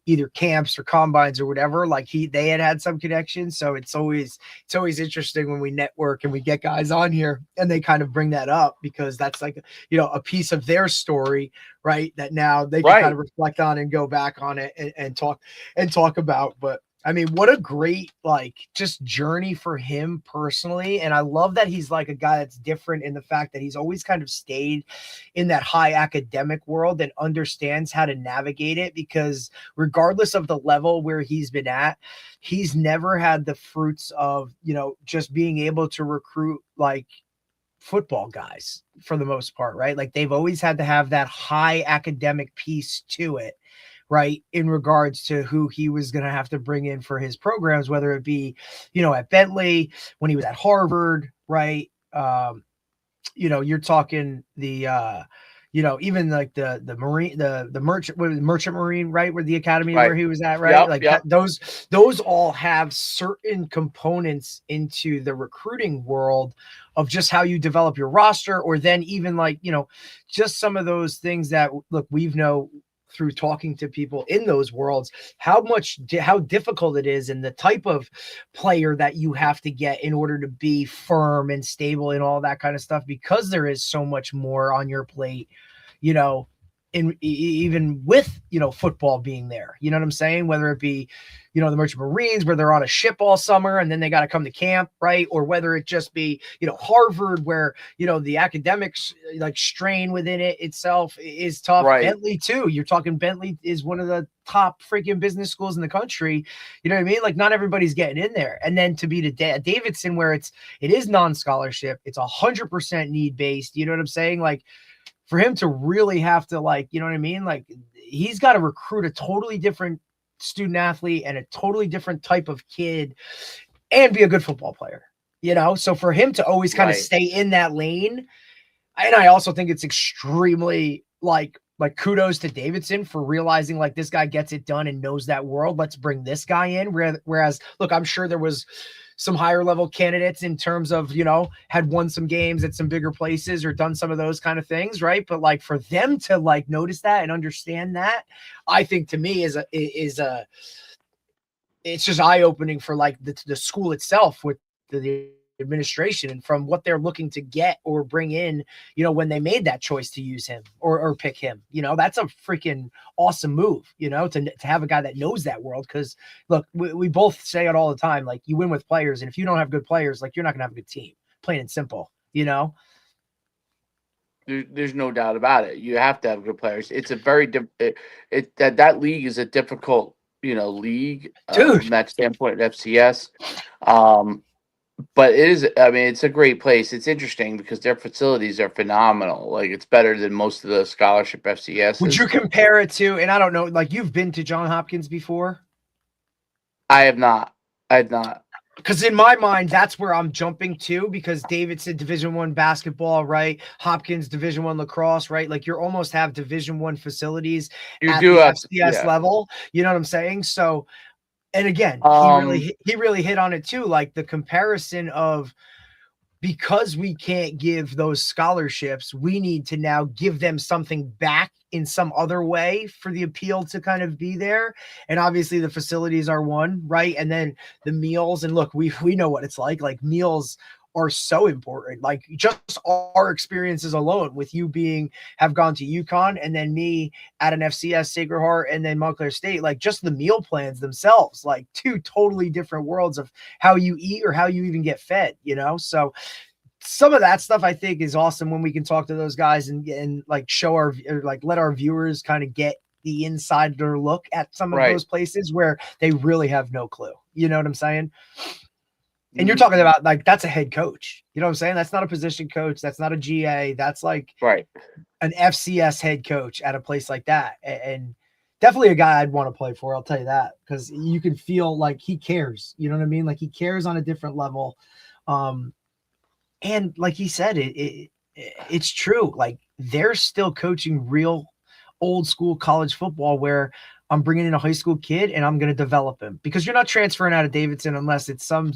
either camps or combines or whatever, like they had some connection. So it's always interesting when we network and we get guys on here and they kind of bring that up, because that's like, a piece of their story, right? That now they can kind of reflect on and go back on it and talk about. But I mean, what a great, like, just journey for him personally. And I love that he's like a guy that's different in the fact that he's always kind of stayed in that high academic world and understands how to navigate it, because regardless of the level where he's been at, he's never had the fruits of, just being able to recruit like football guys for the most part, right? Like they've always had to have that high academic piece to it, right, in regards to who he was going to have to bring in for his programs, whether it be, at Bentley, when he was at Harvard, right? You're talking the, even like the Marine, the Merchant Marine, right? Where the academy where he was at, right? Yep, those all have certain components into the recruiting world of just how you develop your roster, or then even like, just some of those things that, look, through talking to people in those worlds, how difficult it is and the type of player that you have to get in order to be firm and stable and all that kind of stuff, because there is so much more on your plate, even with, football being there, you know what I'm saying? Whether it be, the Merchant Marines, where they're on a ship all summer and then they got to come to camp, right? Or whether it just be, Harvard, where, the academics like strain within it itself is tough. Right. Bentley too. You're talking Bentley is one of the top freaking business schools in the country. You know what I mean? Like not everybody's getting in there. And then to be to Davidson, where it is non-scholarship, it's 100% need-based. You know what I'm saying? Like, for him to really have to, like, you know what I mean? Like he's got to recruit a totally different student athlete and a totally different type of kid and be a good football player, So for him to always kind of stay in that lane. And I also think it's extremely like kudos to Davidson for realizing like this guy gets it done and knows that world. Let's bring this guy in. Whereas look, I'm sure there was some higher level candidates in terms of, had won some games at some bigger places or done some of those kind of things. Right. But like for them to like notice that and understand that, I think to me it's just eye opening for like the school itself with the administration and from what they're looking to get or bring in, when they made that choice to use him or pick him, that's a freaking awesome move, to have a guy that knows that world. Cause look, we both say it all the time. Like you win with players. And if you don't have good players, like you're not gonna have a good team, plain and simple, There's no doubt about it. You have to have good players. It's a very, that league is a difficult, league from that standpoint, FCS. But it is, I mean, it's a great place. It's interesting because their facilities are phenomenal. Like it's better than most of the scholarship FCS. Would you compare it to, and I don't know, like you've been to Johns Hopkins before? I have not. Because in my mind, that's where I'm jumping to, because Davidson Division I basketball, right? Hopkins Division I lacrosse, right? Like you almost have Division I facilities at the FCS level. You know what I'm saying? So, and again, he really hit on it too. Like the comparison of, because we can't give those scholarships, we need to now give them something back in some other way for the appeal to kind of be there. And obviously the facilities are one, right? And then the meals, and look, we know what it's like meals are so important. Like just our experiences alone with you have gone to UConn and then me at an FCS, Sacred Heart, and then Montclair State, like just the meal plans themselves, like two totally different worlds of how you eat or how you even get fed, So some of that stuff I think is awesome when we can talk to those guys and like let our viewers kind of get the insider look at some of those places where they really have no clue. You know what I'm saying? And you're talking about like, that's a head coach. You know what I'm saying? That's not a position coach. That's not a GA. That's like an FCS head coach at a place like that. And definitely a guy I'd want to play for. I'll tell you that, because you can feel like he cares. You know what I mean? Like he cares on a different level. And like he said, it's true. Like they're still coaching real old school college football where I'm bringing in a high school kid and I'm going to develop him, because you're not transferring out of Davidson unless it's some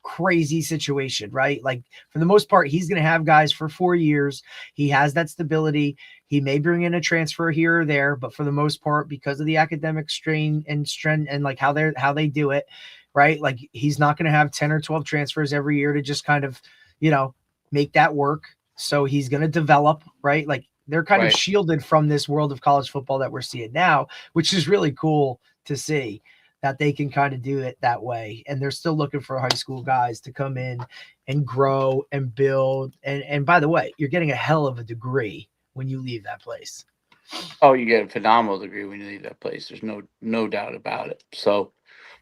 crazy situation, right? Like for the most part, he's going to have guys for 4 years. He has that stability. He may bring in a transfer here or there, but for the most part, because of the academic strain and strength and like how they do it, right? Like he's not going to have 10 or 12 transfers every year to just kind of, make that work. So he's going to develop, right? Like they're kind of shielded from this world of college football that we're seeing now, which is really cool to see that they can kind of do it that way. And they're still looking for high school guys to come in and grow and build. And by the way, you're getting a hell of a degree when you leave that place. Oh, you get a phenomenal degree when you leave that place. There's no doubt about it. So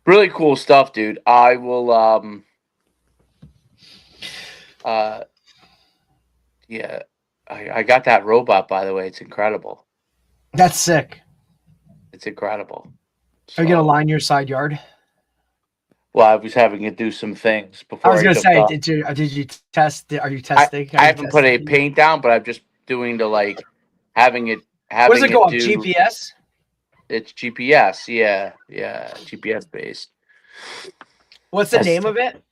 really cool stuff, dude. I will, I got that robot, by the way. It's incredible. That's sick. It's incredible. So, are you going to line your side yard? Well, I was having to do some things before. I was going to say, did you test? Are you testing? I haven't put any paint down, but I'm just doing having it. What does it go on? GPS? It's GPS. Yeah. GPS based. What's the name of it?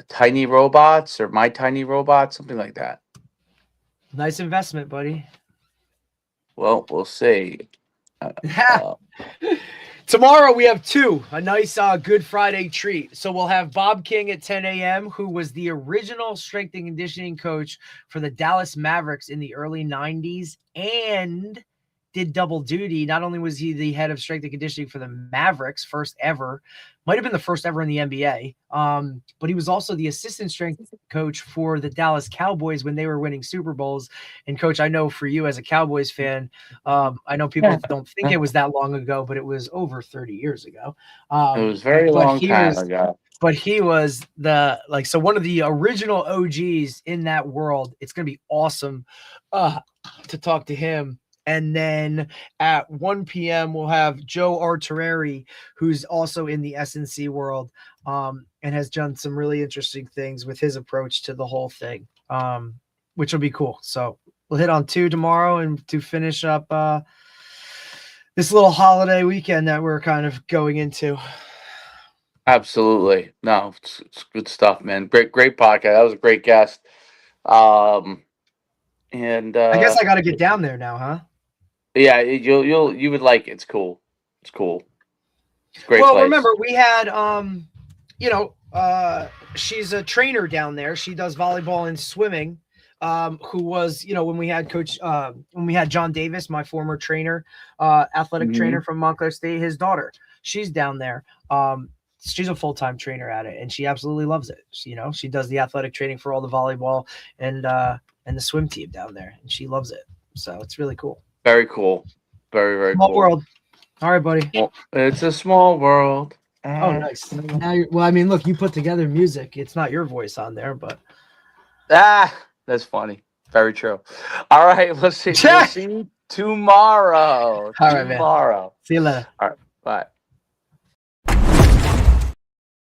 Tiny Robots or My Tiny Robot, something like that. Nice investment, buddy. Well, we'll see. Tomorrow we have a nice Good Friday treat. So we'll have Bob King at 10 a.m., who was the original strength and conditioning coach for the Dallas Mavericks in the early 90s and did double duty. Not only was he the head of strength and conditioning for the Mavericks, first ever, might have been the first ever in the NBA, but he was also the assistant strength coach for the Dallas Cowboys when they were winning Super Bowls. And Coach, I know for you as a Cowboys fan, I know people don't think it was that long ago, but it was over 30 years ago. It was very long time ago. But he was so one of the original OGs in that world. It's going to be awesome to talk to him. And then at 1 p.m., we'll have Joe Artereri, who's also in the SNC world and has done some really interesting things with his approach to the whole thing, which will be cool. So we'll hit on 2 tomorrow and to finish up this little holiday weekend that we're kind of going into. Absolutely. No, it's good stuff, man. Great podcast. That was a great guest. And I guess I got to get down there now, huh? Yeah, you would like it. It's cool. It's cool. It's a great place. Remember we had she's a trainer down there. She does volleyball and swimming. Who was, when we had John Davis, my former trainer, athletic trainer from Montclair State, his daughter, she's down there. She's a full-time trainer at it and she absolutely loves it. She does the athletic training for all the volleyball and the swim team down there and she loves it. So it's really cool. Very cool. Very, very small cool. World. All right, buddy. Well, it's a small world. Oh, nice. Now look, you put together music. It's not your voice on there, but. That's funny. Very true. All right. We'll see you tomorrow. All right, man. Tomorrow. See you later. All right. Bye.